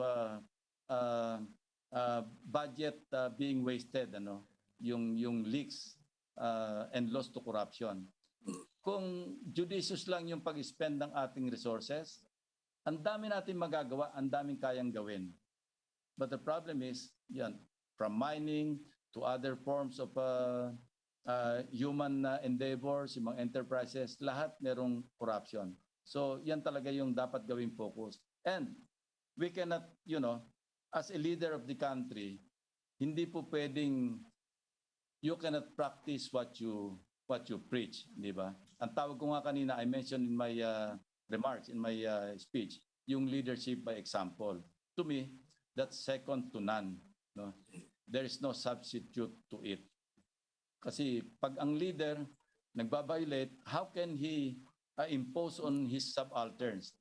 [SPEAKER 6] budget being wasted, ano, yung leaks and loss to corruption. Kung judicious lang yung pag-spend ng ating resources, ang dami natin magagawa, ang daming kayang gawin. But the problem is, yan, from mining to other forms of human endeavors, yung mga enterprises, lahat merong corruption. So yan talaga yung dapat gawing focus. And we cannot, you know, as a leader of the country, hindi po pwedeng you cannot practice what you preach, di ba? Ang tawag ko nga kanina, I mentioned in my remarks, in my speech, yung leadership by example. To me, that's second to none. No? There is no substitute to it. Kasi pag ang leader nagbabiolate, how can he impose on his subalterns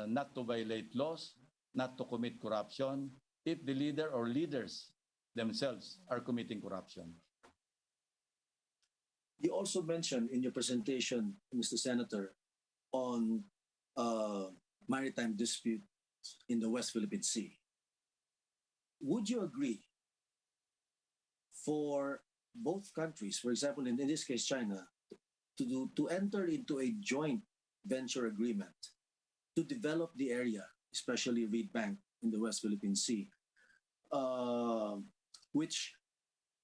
[SPEAKER 6] not to violate laws, not to commit corruption, if the leader or leaders themselves are committing corruption?
[SPEAKER 5] You also mentioned in your presentation, Mr. Senator, on maritime dispute in the West Philippine Sea. Would you agree for both countries, for example, in this case, China, to enter into a joint venture agreement to develop the area, especially Reed Bank in the West Philippine Sea, which,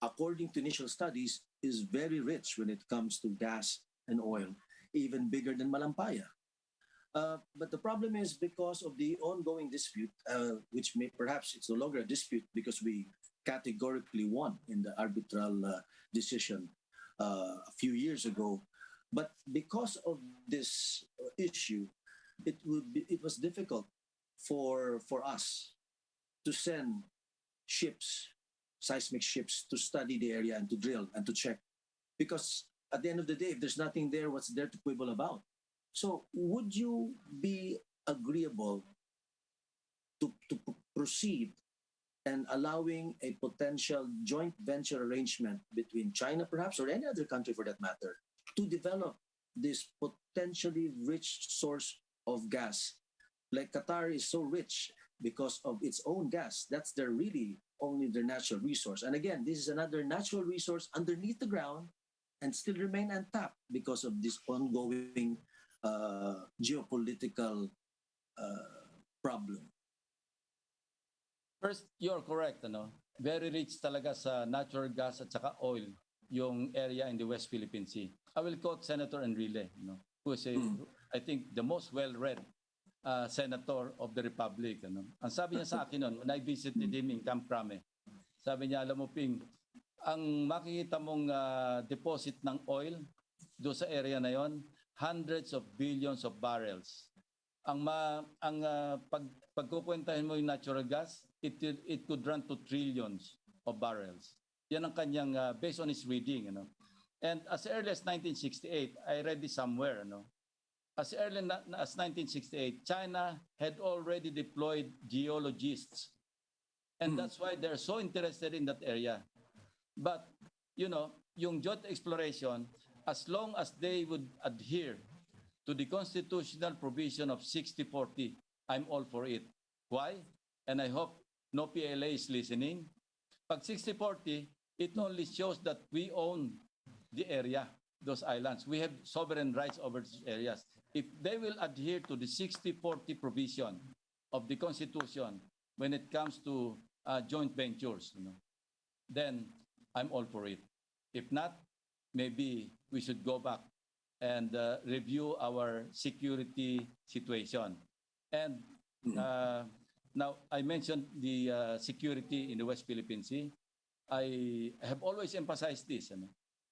[SPEAKER 5] according to initial studies, is very rich when it comes to gas and oil, even bigger than Malampaya. But the problem is because of the ongoing dispute, which may perhaps it's no longer a dispute because we categorically won in the arbitral decision a few years ago. But because of this issue, it was difficult for us to send ships, seismic ships, to study the area and to drill and to check. Because at the end of the day, if there's nothing there, what's there to quibble about? So would you be agreeable to proceed and allowing a potential joint venture arrangement between China perhaps or any other country for that matter to develop this potentially rich source of gas? Like Qatar is so rich because of its own gas. That's their really only their natural resource. And again, this is another natural resource underneath the ground and still remain untapped because of this ongoing geopolitical problem.
[SPEAKER 6] First, you're correct, ano? Very rich talaga sa natural gas at saka oil yung area in the West Philippine Sea. I will quote Senator Enrile, who is I think the most well-read senator of the Republic. Ano? Ang sabi niya sa akin noon, when I visited him in Camp Crame, sabi niya, alam mo Ping, ang makikita mong deposit ng oil do sa area na yon, hundreds of billions of barrels. Pagkukwentahin mo yung natural gas, it could run to trillions of barrels. Yan ang kanyang, based on his reading. And as early as 1968, I read this somewhere. As early as 1968, China had already deployed geologists. And that's why they're so interested in that area. But, yung joint exploration, as long as they would adhere to the constitutional provision of 60-40, I'm all for it. Why? And I hope no PLA is listening. Pag 60-40, it only shows that we own the area, those islands. We have sovereign rights over these areas. If they will adhere to the 60-40 provision of the Constitution when it comes to joint ventures, then I'm all for it. If not, maybe we should go back and review our security situation. And now, I mentioned the security in the West Philippine Sea. I have always emphasized this.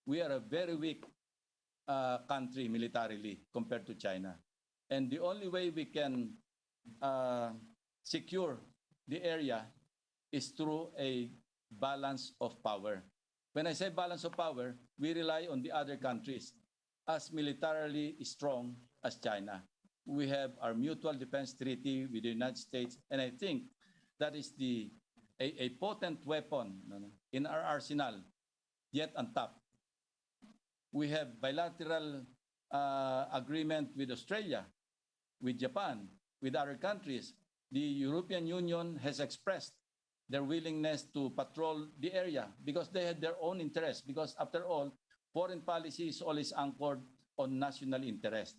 [SPEAKER 6] We are a very weak country militarily compared to China. And the only way we can secure the area is through a balance of power. When I say balance of power, we rely on the other countries as militarily strong as China. We have our mutual defense treaty with the United States, and I think that is a potent weapon in our arsenal, yet untapped. We have bilateral agreement with Australia, with Japan, with other countries. The European Union has expressed their willingness to patrol the area because they had their own interests. Because after all, foreign policy is always anchored on national interest.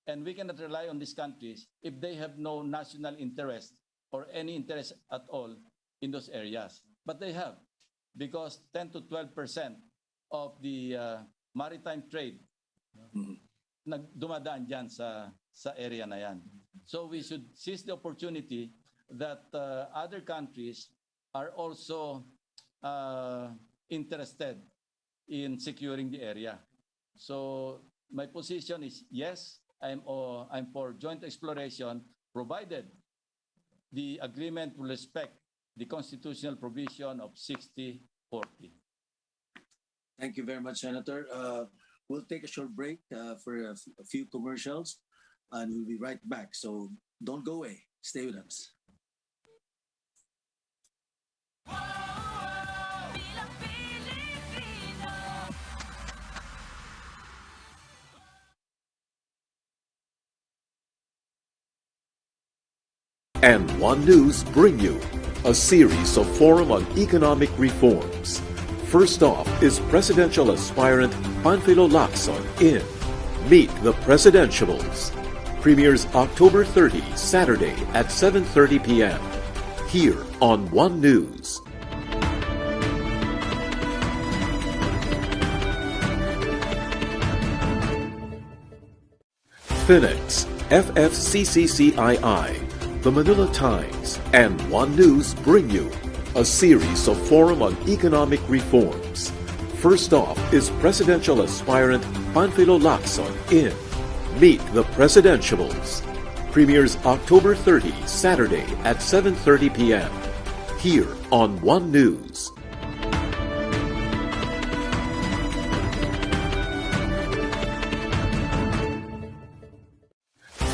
[SPEAKER 6] And we cannot rely on these countries if they have no national interest or any interest at all in those areas. But they have, because 10 to 12% of the maritime trade dumadaan dyan sa area na yan. So we should seize the opportunity that other countries are also interested in securing the area. So my position is yes, I'm for joint exploration, provided the agreement will respect the constitutional provision of 60-40.
[SPEAKER 5] Thank you very much, Senator. We'll take a short break for a few commercials, and we'll be right back. So don't go away. Stay with us.
[SPEAKER 1] And One News bring you a series of forum on economic reforms. First off is presidential aspirant Panfilo Lacson in Meet the Presidentiables. Premieres October 30, Saturday at 7:30 p.m. here on One News. Phoenix, FFCCCII, the Manila Times, and One News bring you a series of forum on economic reforms. First off is presidential aspirant Panfilo Lacson in Meet the Presidentiables. Premieres October 30, Saturday at 7:30 p.m. here on One News.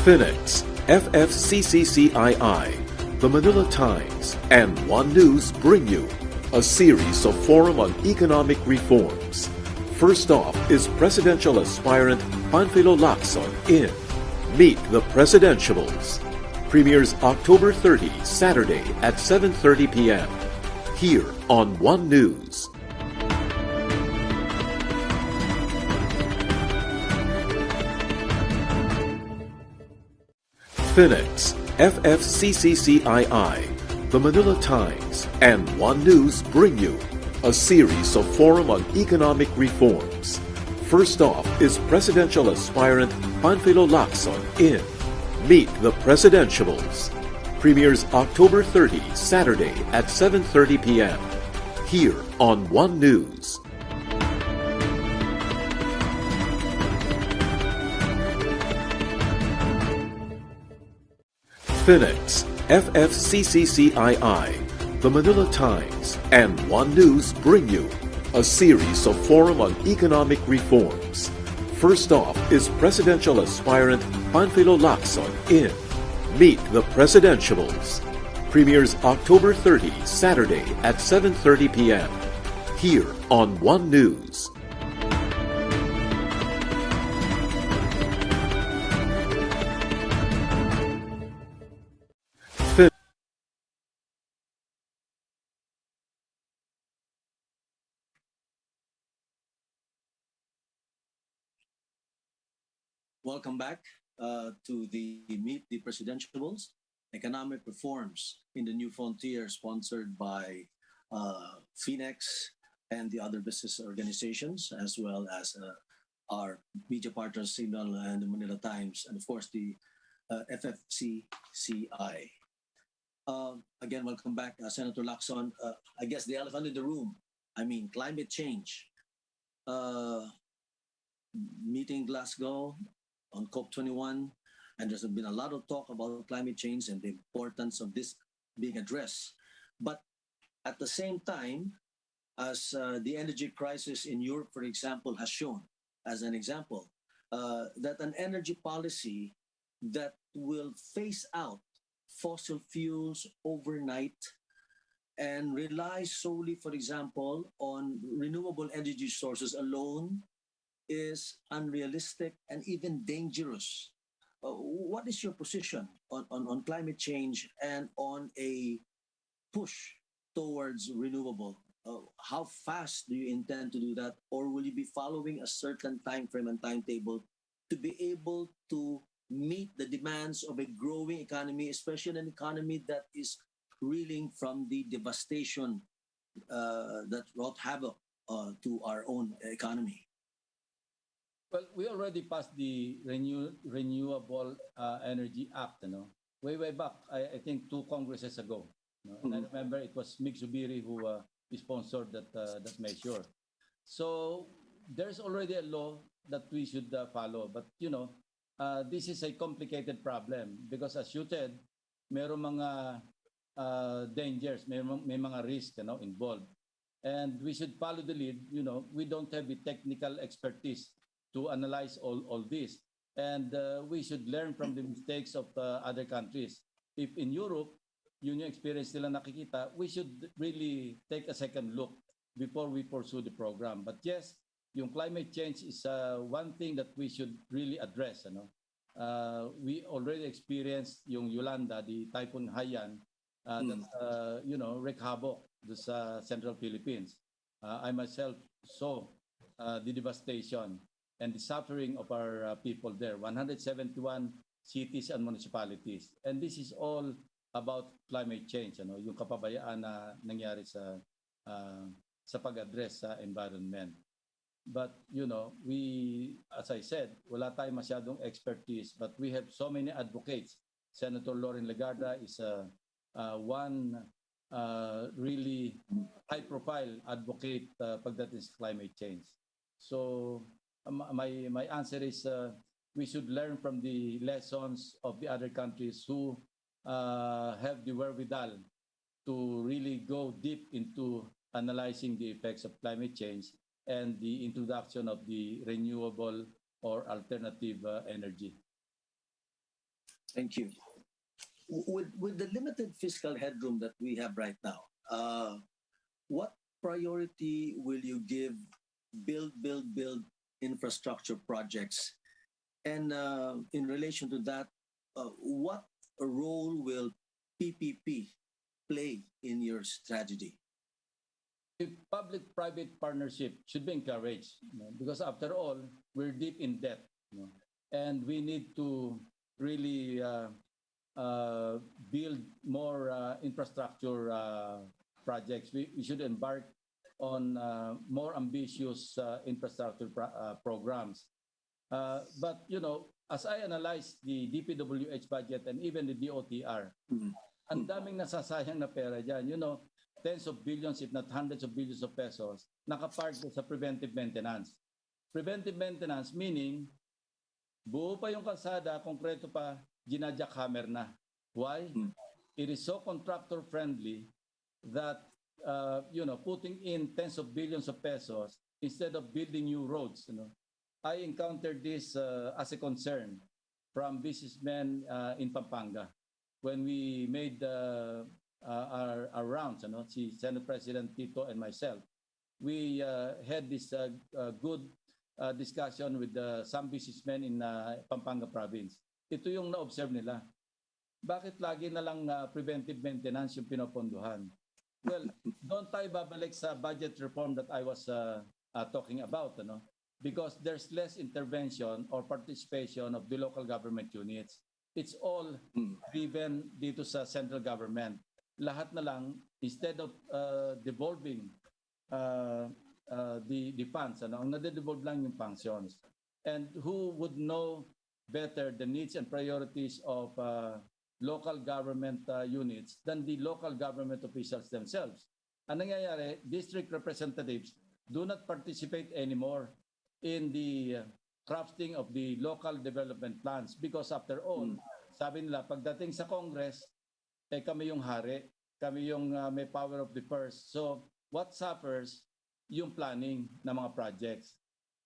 [SPEAKER 1] Phoenix, FFCCCII, the Manila Times, and One News bring you a series of forum on economic reforms. First off is presidential aspirant Panfilo Lacson in Meet the Presidentiables. Premieres October 30, Saturday at 7:30 p.m. here on One News. Phoenix, FFCCCII, the Manila Times, and One News bring you a series of forum on economic reforms. First off is presidential aspirant Panfilo Lacson in Meet the Presidentiables. Premieres October 30, Saturday at 7:30 p.m. here on One News. Phoenix, FFCCCII, the Manila Times, and One News bring you a series of forum on economic reforms. First off is presidential aspirant Panfilo Lacson in Meet the Presidentiables. Premieres October 30, Saturday at 7:30 p.m. here on One News.
[SPEAKER 5] Welcome back to the Meet the Presidentiables, economic reforms in the new frontier, sponsored by Phoenix and the other business organizations, as well as our media partners, Signal and the Manila Times, and of course the FFCCI. Again, welcome back, Senator Lacson. I guess the elephant in the room I mean, climate change. Uh, Meeting Glasgow on COP21, and there's been a lot of talk about climate change and the importance of this being addressed. But at the same time, as the energy crisis in Europe, for example, has shown, as an example, that an energy policy that will phase out fossil fuels overnight and rely solely, for example, on renewable energy sources alone is unrealistic and even dangerous. What is your position on climate change and on a push towards renewable? How fast do you intend to do that? Or will you be following a certain time frame and timetable to be able to meet the demands of a growing economy, especially an economy that is reeling from the devastation that wrought havoc to our own economy?
[SPEAKER 6] Well, we already passed the Renewable Energy Act, way back. I think 2 Congresses ago. And I remember it was Mig Zubiri who sponsored that measure. So there's already a law that we should follow. But this is a complicated problem because, as you said, mayroong mga dangers, may mga risks involved. And we should follow the lead. We don't have the technical expertise to analyze all this. And we should learn from the mistakes of other countries. If in Europe, yun yung experience nila nakikita, we should really take a second look before we pursue the program. But yes, yung climate change is one thing that we should really address. We already experienced yung Yolanda, the Typhoon Haiyan, that wreaked havoc sa Central Philippines. I myself saw the devastation and the suffering of our people there, 171 cities and municipalities. And this is all about climate change, yung kapabayaan na nangyari sa pag-address sa environment. But, we, as I said, wala tayong masyadong expertise, but we have so many advocates. Senator Loren Legarda is one really high-profile advocate pagdating sa climate change. So, my answer is we should learn from the lessons of the other countries who have the wherewithal to really go deep into analyzing the effects of climate change and the introduction of the renewable or alternative energy.
[SPEAKER 5] Thank you. With the limited fiscal headroom that we have right now, what priority will you give build infrastructure projects? And in relation to that, what role will PPP play in your strategy?
[SPEAKER 6] The public-private partnership should be encouraged, because after all, we're deep in debt, and we need to really build more infrastructure projects. We should embark on more ambitious infrastructure programs. But, as I analyze the DPWH budget and even the DOTR, ang daming nasasayang na pera dyan. Tens of billions, if not hundreds of billions of pesos, nakapark sa preventive maintenance. Preventive maintenance meaning, buo pa yung kalsada, konkreto pa, ginajackhammer na. Why? It is so contractor-friendly that, putting in tens of billions of pesos instead of building new roads. I encountered this as a concern from businessmen in Pampanga when we made our rounds, si Senate President Tito and myself. We had this good discussion with some businessmen in Pampanga province. Ito yung na-observe nila. Bakit lagi na lang preventive maintenance yung pinopondohan? Well, doon tayo babalik sa budget reform that I was talking about, because there's less intervention or participation of the local government units. It's all driven dito sa central government. Lahat na lang, instead of devolving the funds, ang nade-devolve lang yung functions. And who would know better the needs and priorities of local government units than the local government officials themselves? ang nangyayari, district representatives do not participate anymore in the crafting of the local development plans because after all, sabi nila, pagdating sa Congress, kami yung hari, kami yung may power of the purse. So what suffers? Yung planning ng mga projects.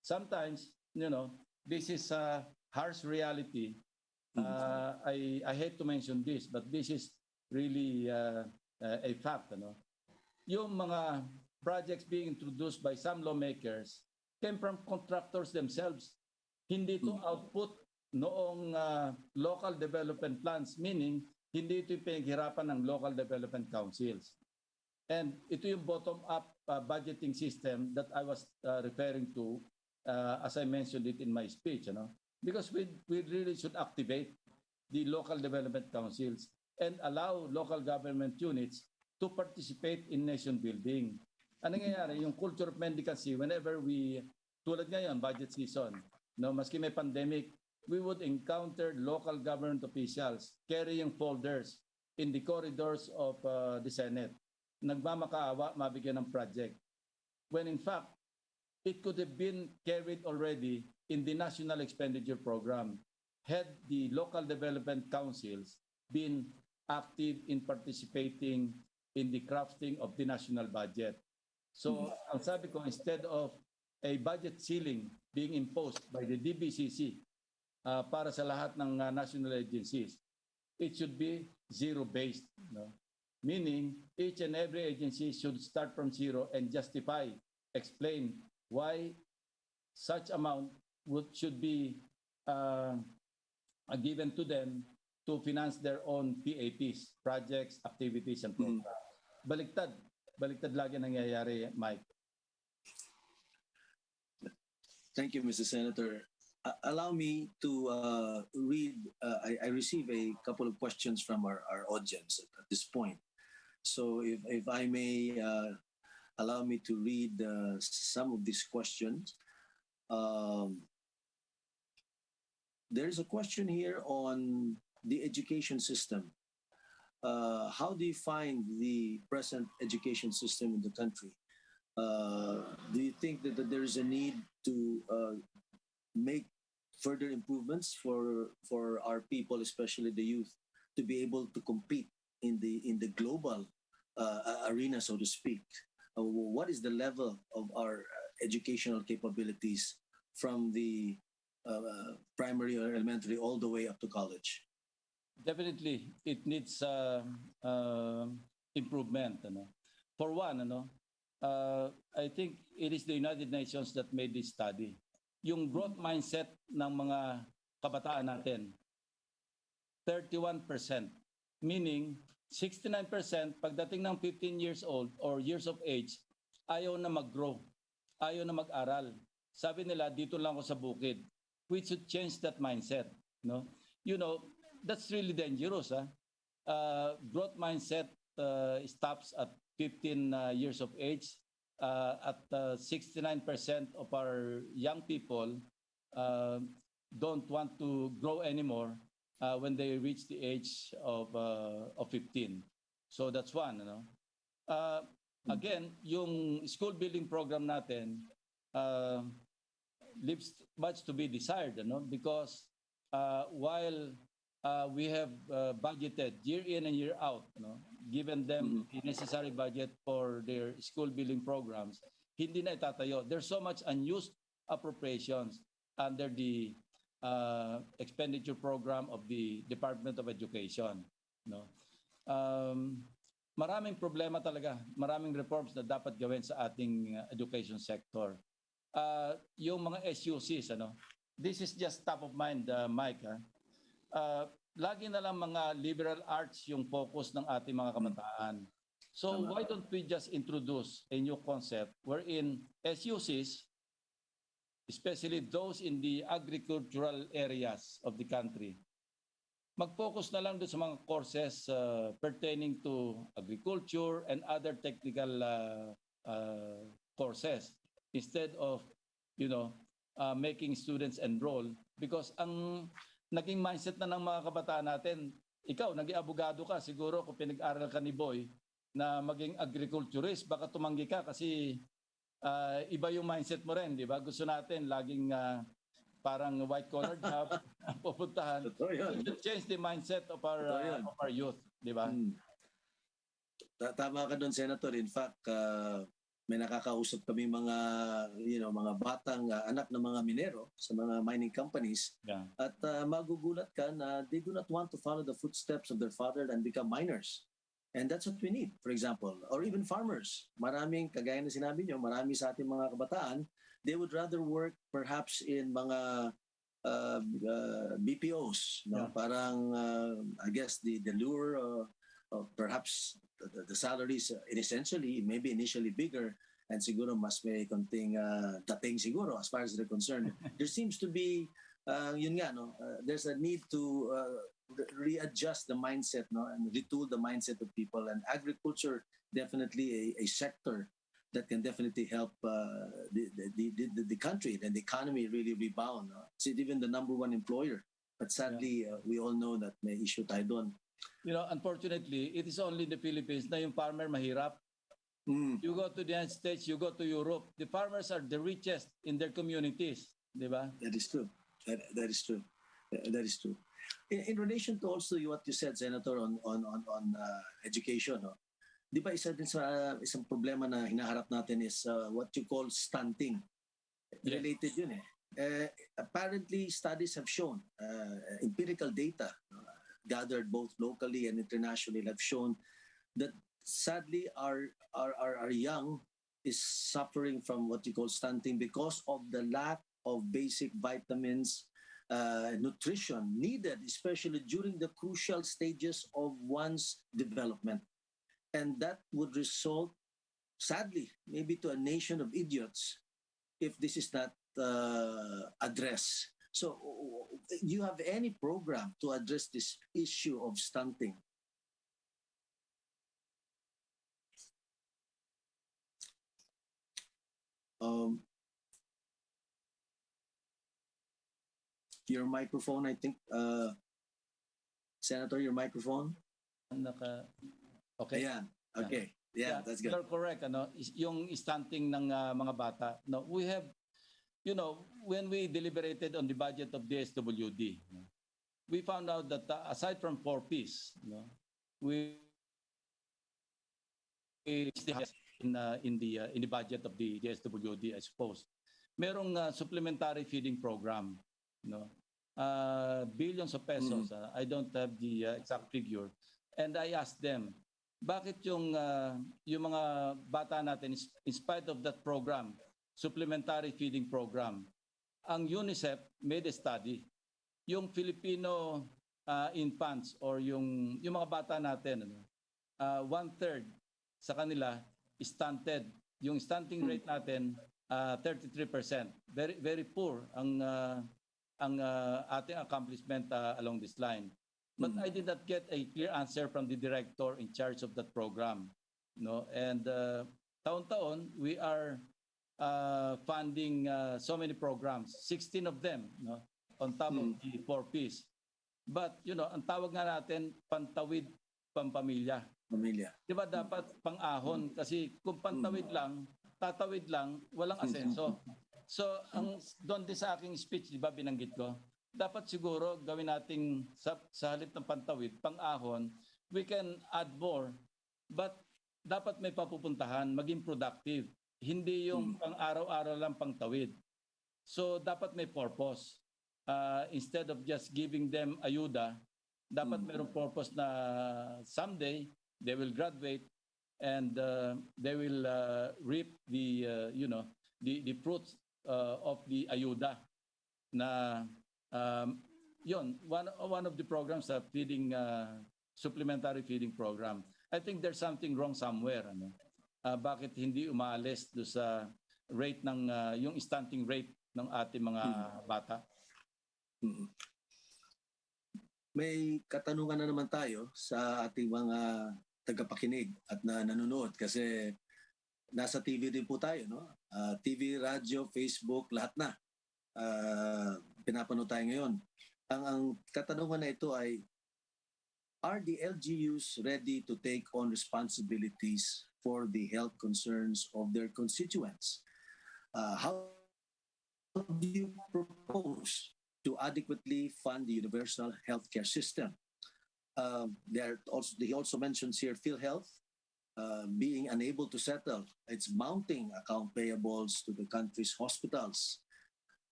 [SPEAKER 6] Sometimes, this is a harsh reality. I hate to mention this, but this is really a fact. Yung mga projects being introduced by some lawmakers came from contractors themselves. Hindi ito output noong local development plans, meaning hindi ito yung pinaghirapan ng local development councils. And ito yung bottom-up budgeting system that I was referring to as I mentioned it in my speech. Because we really should activate the local development councils and allow local government units to participate in nation building. Ano nangyayari? Yung culture of mendicancy, whenever tulad ngayon, budget season, maski may pandemic, we would encounter local government officials carrying folders in the corridors of the Senate. Nagmamakaawa, mabigyan ng project. When in fact, it could have been carried already in the National Expenditure Program had the local development councils been active in participating in the crafting of the national budget. So, ang sabi ko, instead of a budget ceiling being imposed by the DBCC para sa lahat ng national agencies, it should be zero-based. Meaning, each and every agency should start from zero and justify, explain why such amount should be given to them to finance their own PAPs, projects, activities, and programs. Baliktad lagi nangyayari, Mike.
[SPEAKER 5] Thank you, Mr. Senator. Allow me to read. I receive a couple of questions from our audience at this point. So if I may allow me to read some of these questions. There is a question here on the education system. How do you find the present education system in the country? Do you think that there is a need to make further improvements for our people, especially the youth, to be able to compete in the global arena, so to speak? What is the level of our educational capabilities from the primary or elementary all the way up to college?
[SPEAKER 6] Definitely, it needs improvement. For one, I think it is the United Nations that made this study. Yung growth mindset ng mga kabataan natin, 31%. Meaning, 69% pagdating ng 15 years old or years of age, ayaw na mag-grow, ayaw na mag-aral. Sabi nila, dito lang ako sa bukid. We should change that mindset. That's really dangerous. Growth mindset stops at 15 years of age. At 69% of our young people don't want to grow anymore when they reach the age of 15. So that's one. Again, yung school building program natin leaves much to be desired, because while we have budgeted year in and year out, given them the necessary budget for their school building programs, hindi na itatayo. There's so much unused appropriations under the expenditure program of the Department of Education. Maraming problema talaga, maraming reforms na dapat gawin sa ating education sector. Yung mga SUCs, this is just top of mind, Mike. Lagi na lang mga liberal arts yung focus ng ating mga kabataan. So why don't we just introduce a new concept wherein SUCs, especially those in the agricultural areas of the country, mag-focus na lang doon sa mga courses pertaining to agriculture and other technical courses instead of, making students enroll, because ang naging mindset na ng mga kabataan natin, ikaw, naging abogado ka, siguro kung pinag-aral ka ni Boy, na maging agriculturist, baka tumanggi ka kasi iba yung mindset mo rin, di ba? Gusto natin laging parang white-collar job ang pupuntahan.
[SPEAKER 5] Totoo yun.
[SPEAKER 6] We should change the mindset of
[SPEAKER 5] Totoo yun.
[SPEAKER 6] our youth, di ba?
[SPEAKER 5] Tama ka doon, Senator. In fact, may nakakausap kami mga mga batang anak ng mga minero sa mga mining companies.
[SPEAKER 6] Yeah.
[SPEAKER 5] At magugulat ka na they do not want to follow the footsteps of their father and become miners. And that's what we need, for example. Or even farmers. Maraming, kagaya na sinabi nyo, marami sa ating mga kabataan, they would rather work perhaps in mga BPOs. No?
[SPEAKER 6] Yeah.
[SPEAKER 5] Parang, I guess, the lure of perhaps the salaries essentially, maybe initially bigger, and siguro mas may konting dating siguro as far as they're concerned. There seems to be, yun nga, no? There's a need to readjust the mindset, no, and retool the mindset of people. And agriculture definitely a sector that can definitely help the country and the economy really rebound. No? It's even the number one employer. But sadly, we all know that may issue tayo doon.
[SPEAKER 6] You know, unfortunately, it is only in the Philippines na yung farmer mahirap. You go to the United States, you go to Europe, the farmers are the richest in their communities, di ba?
[SPEAKER 5] That is true. That is true. That is true. In relation to also what you said, Senator, on education, no? Di ba isa din sa isang problema na hinaharap natin is what you call stunting. Related yun eh. Apparently, studies have shown, empirical data gathered both locally and internationally have shown that sadly our young is suffering from what you call stunting because of the lack of basic vitamins, nutrition needed, especially during the crucial stages of one's development. And that would result, sadly, maybe to a nation of idiots if this is not addressed. So, you have any program to address this issue of stunting? Your microphone, I think, Senator, your microphone.
[SPEAKER 6] Okay.
[SPEAKER 5] Ayan. Okay. Yeah, that's good.
[SPEAKER 6] You're correct. Ano, yung stunting ng mga bata. No, we have, you know, when we deliberated on the budget of the SWD, we found out that aside from 4Ps, we in the budget of the SWD, I suppose, merong supplementary feeding program, billions of pesos. I don't have the exact figure, and I asked them, bakit yung mga bata natin, in spite of that program, supplementary feeding program, ang UNICEF made a study, yung Filipino infants or yung mga bata natin, 1/3 sa kanila stunted. Yung stunting rate natin 33%. Very very poor ang ating accomplishment along this line. But I did not get a clear answer from the director in charge of that program. And taon-taon we are funding so many programs, 16 of them, on top of the 4Ps. But ang tawag nga natin pantawid pampamilya.
[SPEAKER 5] Pamilya.
[SPEAKER 6] Di ba dapat pang-ahon? Kasi kung pantawid lang, tatawid lang, walang asenso. So doon din sa aking speech, di ba binanggit ko, dapat siguro gawin nating sa halip ng pantawid, pang-ahon, we can add more, but dapat may papupuntahan, maging productive. Hindi yung pang-araw-araw lang pangtawid. So dapat may purpose. Instead of just giving them ayuda, dapat mayroong purpose na someday they will graduate and they will reap the the fruits of the ayuda na yun, one of the programs, feeding supplementary feeding program. I think there's something wrong somewhere. Bakit hindi umaalis do sa rate ng yung stunting rate ng ating mga bata?
[SPEAKER 5] May katanungan na naman tayo sa ating mga tagapakinig at nanonood kasi nasa TV din po tayo, no? TV, radyo, Facebook, lahat na. Pinapanood tayo ngayon. Ang katanungan na ito ay are the LGUs ready to take on responsibilities for the health concerns of their constituents? How do you propose to adequately fund the universal healthcare system? He also mentions here PhilHealth being unable to settle its mounting account payables to the country's hospitals.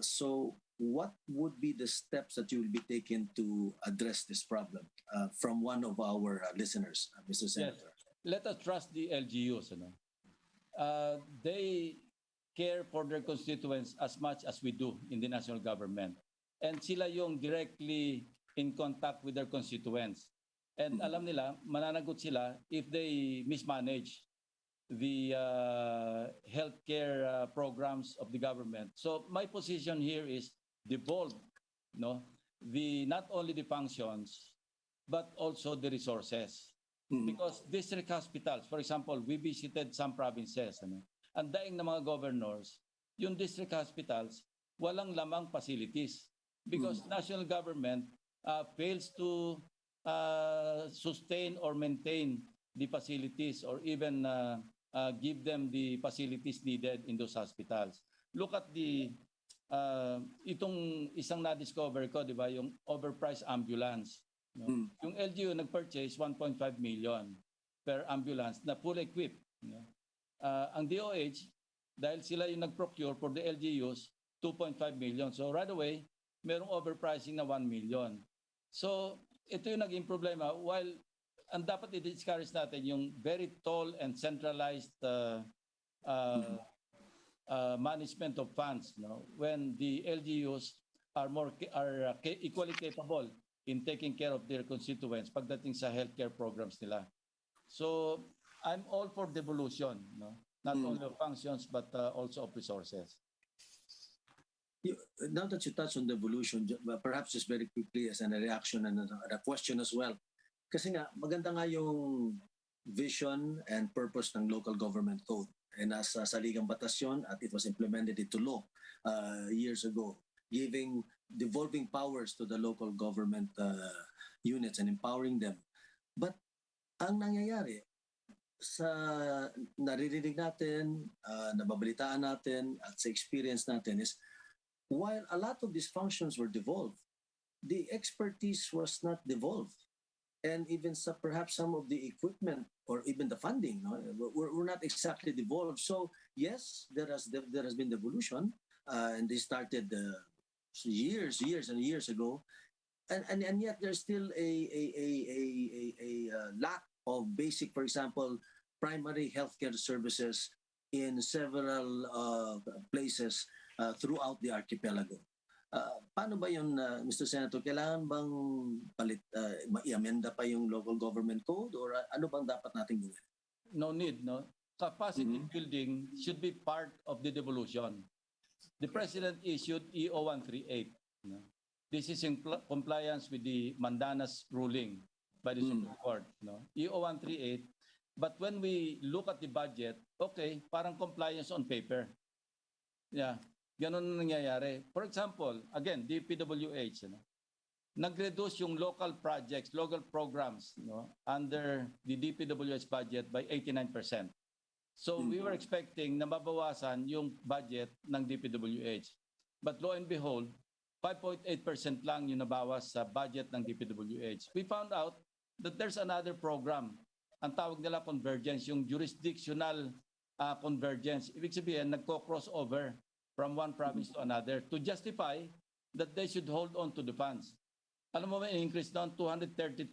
[SPEAKER 5] So what would be the steps that you will be taking to address this problem from one of our listeners, Mr. Senator?
[SPEAKER 6] Let us trust the LGUs. They care for their constituents as much as we do in the national government. And sila yung directly in contact with their constituents. And alam nila, mananagot sila if they mismanage the healthcare programs of the government. So my position here is devolve, not only the functions, but also the resources. Because district hospitals, for example, we visited some provinces, ang daing ng mga governors, yung district hospitals, walang lamang facilities. Because national government fails to sustain or maintain the facilities or even give them the facilities needed in those hospitals. Look at the itong isang na-discover ko, di ba, yung overpriced ambulance. No? Yung LGU nag-purchase 1.5 million per ambulance na full equipped. Ang DOH, dahil sila yung nag-procure for the LGUs, 2.5 million. So right away, merong overpricing na 1 million. So ito yung naging problema. While ang dapat i-discourage natin yung very tall and centralized management of funds, when the LGUs are equally capable in taking care of their constituents pagdating sa healthcare programs nila. So I'm all for devolution, not only of functions but also of resources.
[SPEAKER 5] Now that you touch on devolution, perhaps just very quickly as a reaction and a question as well. Kasi nga, maganda nga yung vision and purpose ng local government code. And nasa saligang batas yun at it was implemented into law years ago, devolving powers to the local government units and empowering them. But ang nangyayari sa naririnig natin, nababalitaan natin at sa experience natin is while a lot of these functions were devolved, the expertise was not devolved. And even perhaps some of the equipment or even the funding were not exactly devolved. So yes, there has been devolution, and they started years and years ago, and yet there's still a lack of basic, for example, primary healthcare services in several places throughout the archipelago. Paano ba yun, Mr. Senator? Kailangan bang i-amenda pa yung local government code or ano bang dapat natin gawin?
[SPEAKER 6] No need, Capacity building should be part of the devolution. The President issued EO 138. This is in compliance with the Mandanas ruling by the Supreme Court. EO 138. But when we look at the budget, okay, parang compliance on paper. Yeah. Ganon na nangyayari. For example, again, DPWH, nag-reduce yung local projects, local programs under the DPWH budget by 89%. So we were expecting na mabawasan yung budget ng DPWH. But lo and behold, 5.8% lang yung nabawas sa budget ng DPWH. We found out that there's another program. Ang tawag nila convergence, yung jurisdictional convergence. Ibig sabihin, nagko-cross over from one province to another to justify that they should hold on to the funds. Alam mo may increase down 232%.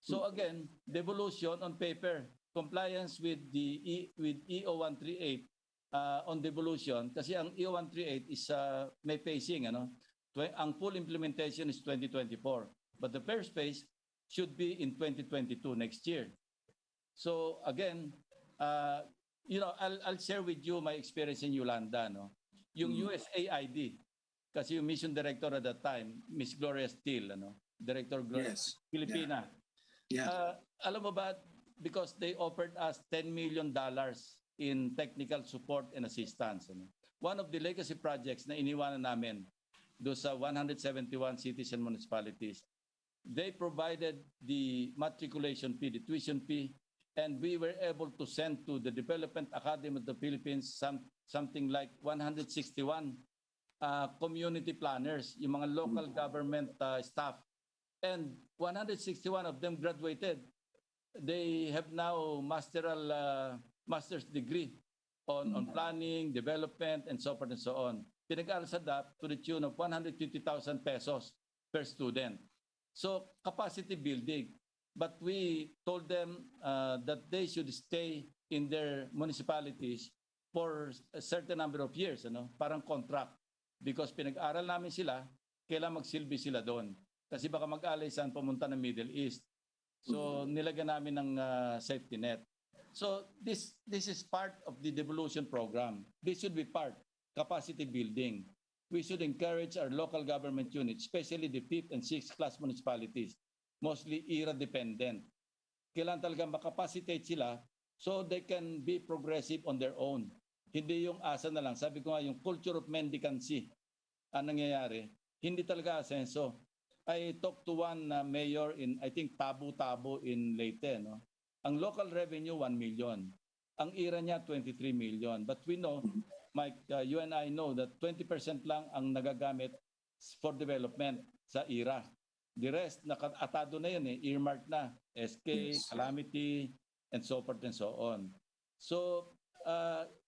[SPEAKER 6] So again, devolution on paper, compliance with EO 138 on devolution kasi ang EO 138 is may phasing ang full implementation is 2024 but the first phase should be in 2022 next year. So again, I'll share with you my experience in Yolanda, Yung USAID, kasi yung mission director at that time, Miss Gloria Steele, Director Gloria,
[SPEAKER 5] Yes.
[SPEAKER 6] Filipina.
[SPEAKER 5] Yeah.
[SPEAKER 6] Alam mo ba, because they offered us $10 million in technical support and assistance. One of the legacy projects na iniwanan namin do sa 171 cities and municipalities they provided the matriculation fee, the tuition fee, and we were able to send to the Development Academy of the Philippines something like 161 community planners, yung mga local government staff. And 161 of them graduated. They have now master's degree on planning, development, and so forth and so on. Pinag-aral sa DAP to the tune of 150,000 pesos per student. So capacity building. But we told them that they should stay in their municipalities for a certain number of years, parang contract. Because pinag-aral namin sila, kailan magsilbi sila doon. Kasi baka mag-alisan pumunta ng Middle East. So nilagyan namin ng safety net. So this is part of the devolution program. This should be part, capacity building. We should encourage our local government units, especially the 5th and 6th class municipalities, mostly era-dependent. Kailangan talaga makapacitate sila so they can be progressive on their own. Hindi yung asa na lang. Sabi ko nga, yung culture of mendicancy ang nangyayari, hindi talaga asenso. I talked to one mayor in, I think, Tabo in Leyte. Ang local revenue, 1 million. Ang IRA niya, 23 million. But we know, Mike, you and I know that 20% lang ang nagagamit for development sa IRA. The rest, nakaatado na yun earmarked na. SK, Calamity, and so forth and so on. So,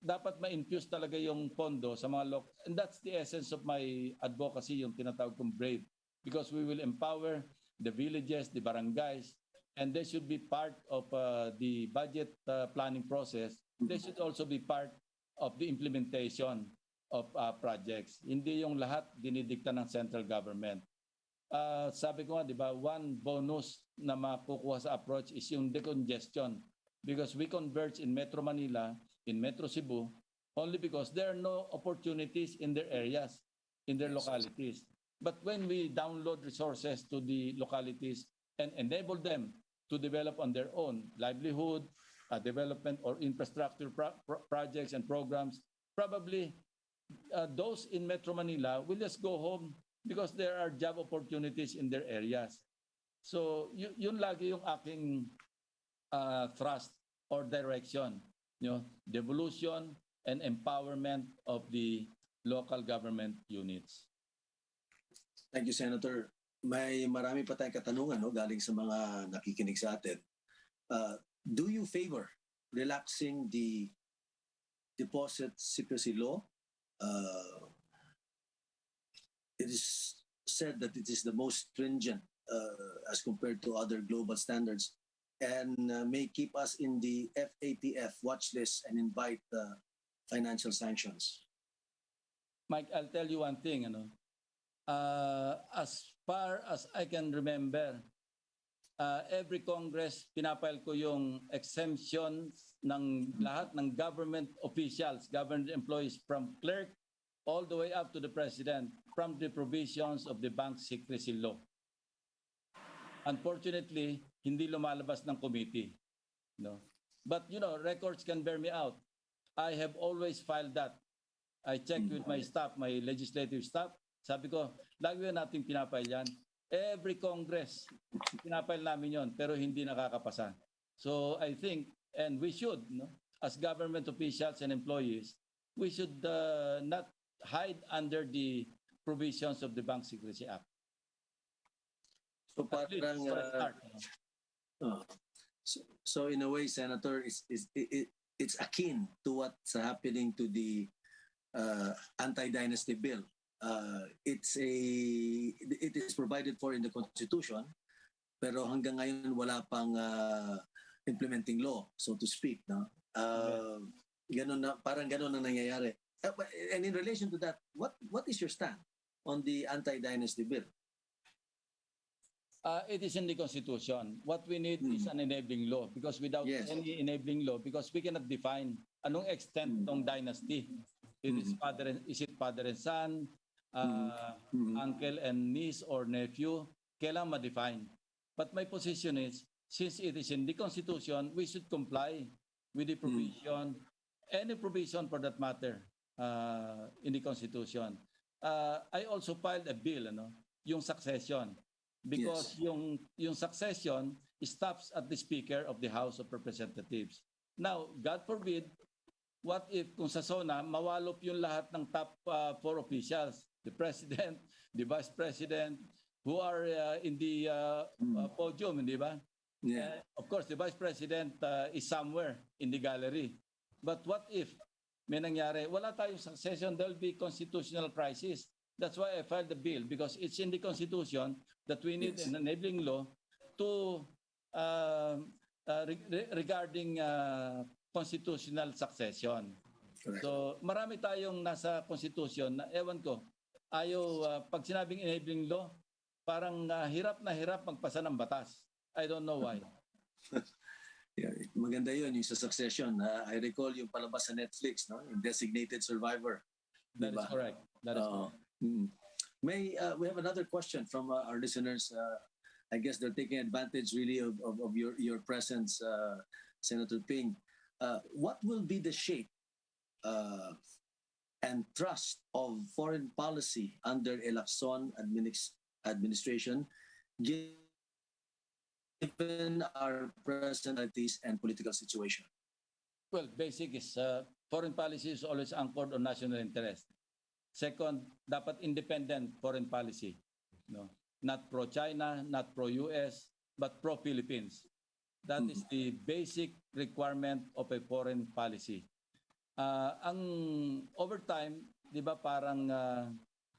[SPEAKER 6] dapat ma-infuse talaga yung pondo sa mga local. And that's the essence of my advocacy, yung tinatawag kong BRAVE. Because we will empower the villages, the barangays, and they should be part of the budget planning process. They should also be part of the implementation of projects. Hindi yung lahat dinidikta ng central government. Sabi ko nga, di ba, one bonus na makukuha sa approach is yung decongestion. Because we converge in Metro Manila, in Metro Cebu, only because there are no opportunities in their areas, in their localities. But when we download resources to the localities and enable them to develop on their own livelihood, development or infrastructure projects and programs, probably those in Metro Manila will just go home because there are job opportunities in their areas. So yun lagi yung aking thrust or direction, devolution and empowerment of the local government units.
[SPEAKER 5] Thank you, Senator. May marami pa tayong katanungan galing sa mga nakikinig sa atin. Do you favor relaxing the deposit secrecy law? It is said that it is the most stringent as compared to other global standards and may keep us in the FATF watch list and invite financial sanctions.
[SPEAKER 6] Mike, I'll tell you one thing, as far as I can remember, every Congress, pinapile ko yung exemptions ng lahat ng government officials, government employees from clerk all the way up to the president from the provisions of the bank secrecy law. Unfortunately, hindi lumalabas ng committee. But, records can bear me out. I have always filed that. I checked with my staff, my legislative staff. Sabi ko, lagi natin pinapile yan. Every Congress, pinapile namin yon, pero hindi nakakapasa. So I think, and we should, as government officials and employees, we should not hide under the provisions of the Bank Secrecy Act.
[SPEAKER 5] So parang, so in a way, Senator, it's akin to what's happening to the anti-dynasty bill. It is provided for in the Constitution, pero hanggang ngayon wala pang implementing law, so to speak. Parang ganun na nangyayari. And in relation to that, what is your stand on the anti-dynasty bill?
[SPEAKER 6] It is in the Constitution. What we need is an enabling law, because without any enabling law, because we cannot define anong extent ng dynasty. Is it father and son, uncle and niece or nephew? Kailangan ma-define. But my position is, since it is in the Constitution, we should comply with the provision, any provision for that matter, in the Constitution. I also filed a bill, yung succession. because yung succession stops at the Speaker of the House of Representatives. Now, God forbid, what if kung sa SONA, mawalop yung lahat ng top 4 officials, the President, the Vice President, who are in the podium, di ba?
[SPEAKER 5] Yeah.
[SPEAKER 6] Of course, the Vice President is somewhere in the gallery. But what if may nangyari, wala tayong succession, there will be constitutional crisis. That's why I filed the bill, because it's in the Constitution that we need an enabling law to regarding constitutional succession.
[SPEAKER 5] Correct.
[SPEAKER 6] So marami tayong nasa Constitution na ewan ko, ayaw pag sinabing enabling law, parang hirap na hirap magpasa ng batas. I don't know why.
[SPEAKER 5] Yeah, maganda yun, yung sa succession. I recall yung palabas sa Netflix, no? Yung Designated Survivor.
[SPEAKER 6] That is correct. That is correct.
[SPEAKER 5] We have another question from our listeners. I guess they're taking advantage really of your presence, Senator Ping. What will be the shape and thrust of foreign policy under a Lacson administration, given our present realities and political situation?
[SPEAKER 6] Well, basic is foreign policy is always anchored on national interest. Second, dapat independent foreign policy. No? Not pro-China, not pro-US, but pro-Philippines. That is the basic requirement of a foreign policy. Ang overtime, di ba parang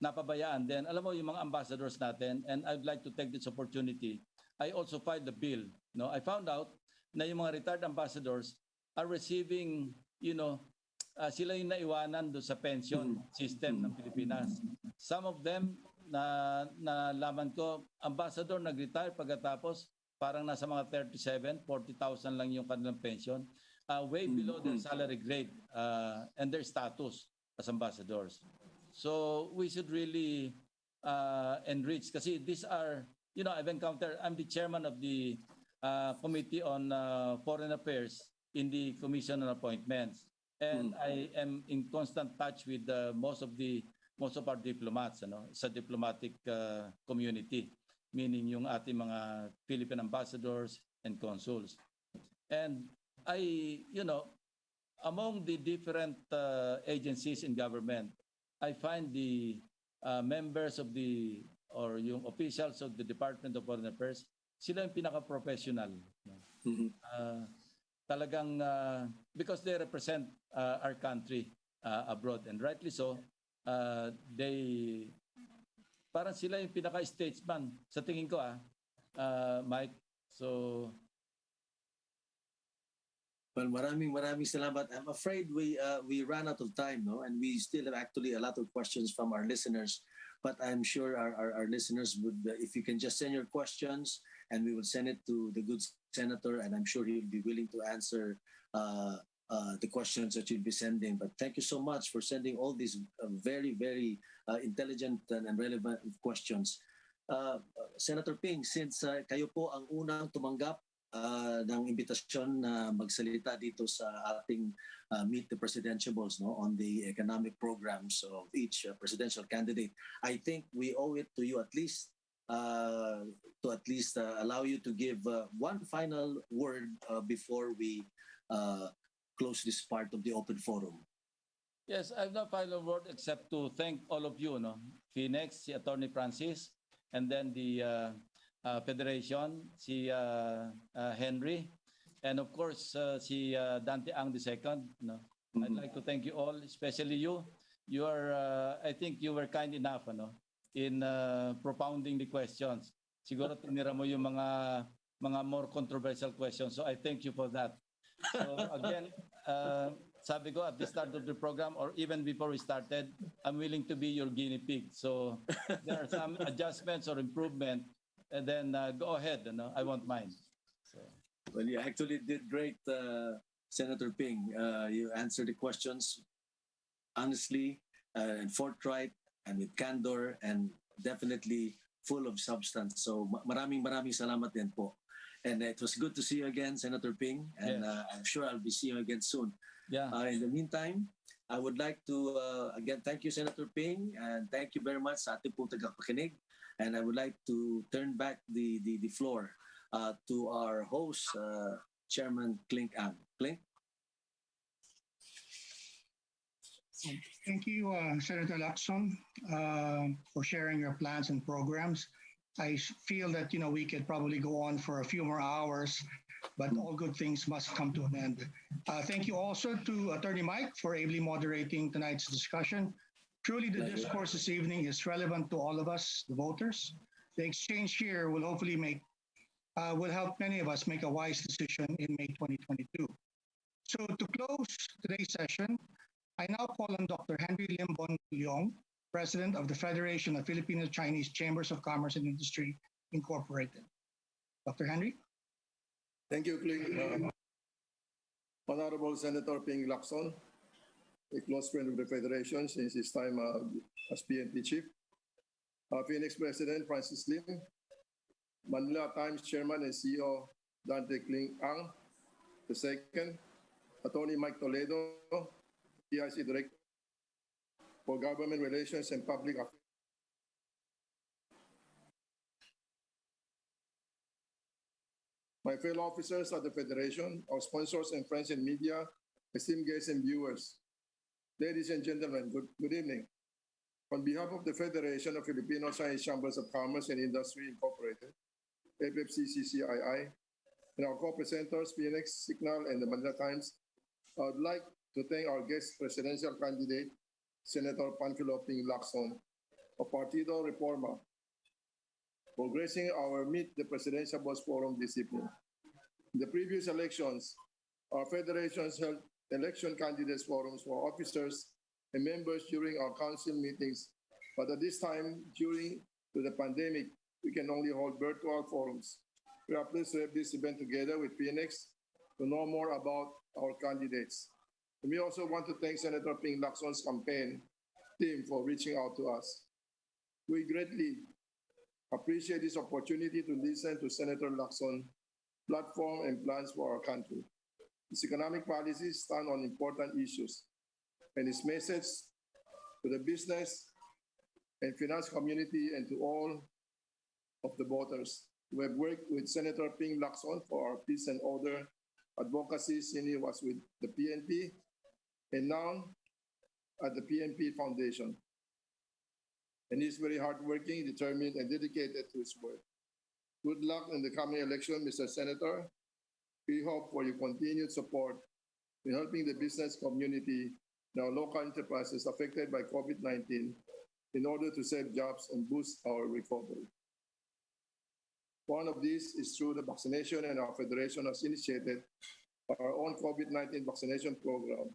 [SPEAKER 6] napabayaan din. Alam mo yung mga ambassadors natin, and I'd like to take this opportunity. I also filed the bill. No, I found out na yung mga retired ambassadors are receiving, sila yung naiwanan do sa pension system ng Pilipinas. Some of them na nalaman ko, ambassador nag-retire pagkatapos parang nasa mga 40,000 lang yung kanilang pension, way below their salary grade and their status as ambassadors. So we should really enrich kasi these are, I've encountered, I'm the chairman of the Committee on Foreign Affairs in the Commission on Appointments. And I am in constant touch with most of our diplomats sa diplomatic community, meaning yung ating mga Philippine ambassadors and consuls. And among the different agencies in government, I find the members of yung officials of the Department of Foreign Affairs, sila yung pinaka-professional. Talagang because they represent our country abroad, and rightly so, they parang sila yung pinaka-statesman sa tingin ko Mike. So
[SPEAKER 5] well, maraming salamat. I'm afraid we ran out of time, no? And we still have actually a lot of questions from our listeners. But I'm sure our listeners would, if you can just send your questions, and we will send it to the good senator, and I'm sure he'll be willing to answer the questions that you'll be sending. But thank you so much for sending all these very, very intelligent and relevant questions. Senator Ping, since kayo po ang unang tumanggap ng imbitasyon na magsalita dito sa ating Meet the Presidentiables, no, on the economic programs of each presidential candidate, I think we owe it to you at least allow you to give one final word before we close this part of the open forum.
[SPEAKER 6] Yes, I have no final word except to thank all of you, Phoenix, si Attorney Francis, and then the Federation, si Henry, and of course si Dante Ang II. I'd like to thank you all, especially you. You are, I think you were kind enough in propounding the questions. Siguro tinira mo yung mga more controversial questions. So I thank you for that. So again, sabi ko at the start of the program or even before we started, I'm willing to be your guinea pig. So there are some adjustments or improvement, and then go ahead. I won't mind. So.
[SPEAKER 5] Well, you actually did great, Senator Ping. You answered the questions honestly and forthright and with candor and definitely full of substance. So maraming salamat din po. And it was good to see you again, Senator Ping. And
[SPEAKER 6] yes.
[SPEAKER 5] I'm sure I'll be seeing you again soon.
[SPEAKER 6] Yeah.
[SPEAKER 5] In the meantime, I would like to, again, thank you, Senator Ping, and thank you very much sa ating pong tagapakinig. And I would like to turn back the floor to our host, Chairman Clink Ang. Clink?
[SPEAKER 3] Thank you, Senator Lacson, for sharing your plans and programs. I feel that we could probably go on for a few more hours, but all good things must come to an end. Thank you also to Attorney Mike for ably moderating tonight's discussion. Truly, the discourse this evening is relevant to all of us, the voters. The exchange here will hopefully will help many of us make a wise decision in May 2022. So to close today's session, I now call on Dr. Henry Lim Bon Leong, President of the Federation of Filipino-Chinese Chambers of Commerce and Industry, Incorporated. Dr. Henry?
[SPEAKER 7] Thank you, Click. Honorable Senator Ping Lacson, a close friend of the Federation since his time as PNP Chief. Phoenix President Francis Lim, Manila Times Chairman and CEO Dante Kling Ang, the second, Attorney Mike Toledo, PIC Director for Government Relations and Public Affairs. My fellow officers of the Federation, our sponsors and friends in media, esteemed guests and viewers, ladies and gentlemen, good evening. On behalf of the Federation of Filipino Chinese Chambers of Commerce and Industry Incorporated, FFCCCII, and our co-presenters, Phoenix, Signal, and the Manila Times, I would like to thank our guest presidential candidate, Senator Panfilo Lacson of Partido Reforma, for gracing our Meet the Presidentiables Forum this evening. In the previous elections, our federations held election candidates forums for officers and members during our council meetings, but at this time, due to the pandemic, we can only hold virtual forums. We are pleased to have this event together with Phoenix to know more about our candidates. And we also want to thank Senator Ping Lacson's campaign team for reaching out to us. We greatly appreciate this opportunity to listen to Senator Lacson's platform and plans for our country. His economic policies stand on important issues, and his message to the business and finance community and to all of the voters. We have worked with Senator Ping Lacson for our peace and order advocacy since he was with the PNP and now at the PNP Foundation. And he's very hardworking, determined, and dedicated to his work. Good luck in the coming election, Mr. Senator. We hope for your continued support in helping the business community and our local enterprises affected by COVID-19 in order to save jobs and boost our recovery. One of these is through the vaccination, and our Federation has initiated our own COVID-19 vaccination program,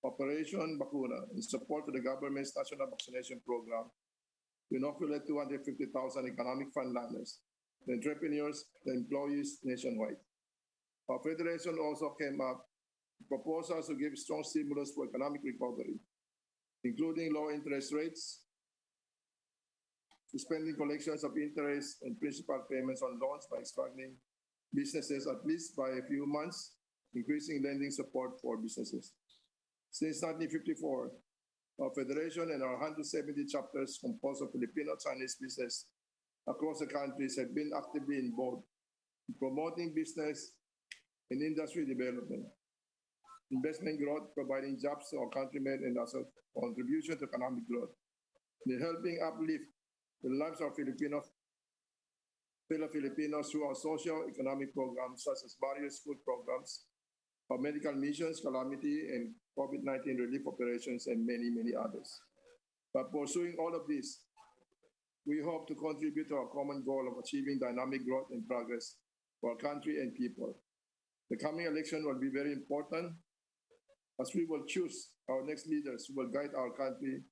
[SPEAKER 7] Operation Bakuna, in support of the government's national vaccination program to inoculate 250,000 economic frontliners, the entrepreneurs, the employees nationwide. Our Federation also came up with proposals to give strong stimulus for economic recovery, including low interest rates, suspending collections of interest and principal payments on loans by struggling businesses at least by a few months, increasing lending support for businesses. Since 1954, our Federation and our 170 chapters composed of Filipino-Chinese business across the countries have been actively involved in promoting business and industry development, investment growth, providing jobs to our countrymen, and as a contribution to economic growth, in helping uplift the lives of fellow Filipinos through our socio-economic programs such as various food programs, our medical missions, calamity, and COVID-19 relief operations, and many, many others. By pursuing all of this, we hope to contribute to our common goal of achieving dynamic growth and progress for our country and people. The coming election will be very important as we will choose our next leaders who will guide our country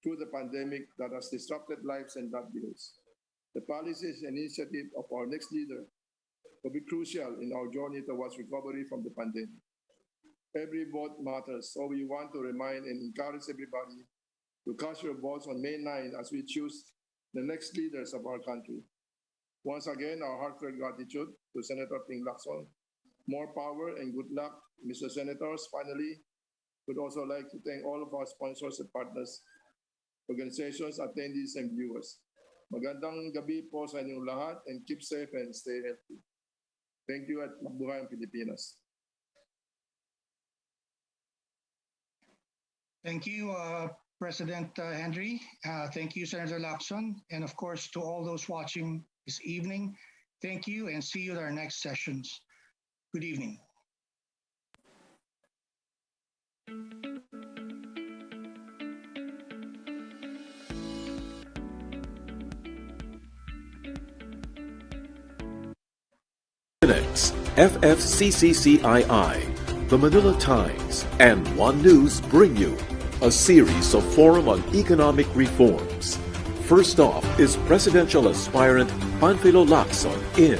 [SPEAKER 7] through the pandemic that has disrupted lives and livelihoods. The policies and initiatives of our next leader will be crucial in our journey towards recovery from the pandemic. Every vote matters, so we want to remind and encourage everybody to cast your votes on May 9 as we choose the next leaders of our country. Once again, our heartfelt gratitude to Senator Ping Lacson. More power and good luck, Mr. Senators. Finally, Would also like to thank all of our sponsors and partners, organizations, attendees, and viewers. Magandang gabi po sa inyong lahat and keep safe and stay healthy. Thank you at mabuhay ang Pilipinas.
[SPEAKER 3] Thank you, President Henry. Thank you, Senator Lacson. And of course, to all those watching this evening, thank you and see you at our next sessions. Good evening.
[SPEAKER 1] FFCCCII, the Manila Times, and One News bring you a series of forum on economic reforms. First off is presidential aspirant Panfilo Lacson in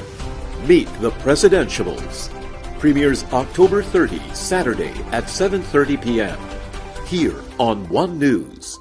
[SPEAKER 1] Meet the Presidentiables. Premieres October 30, Saturday at 7:30 p.m. here on One News.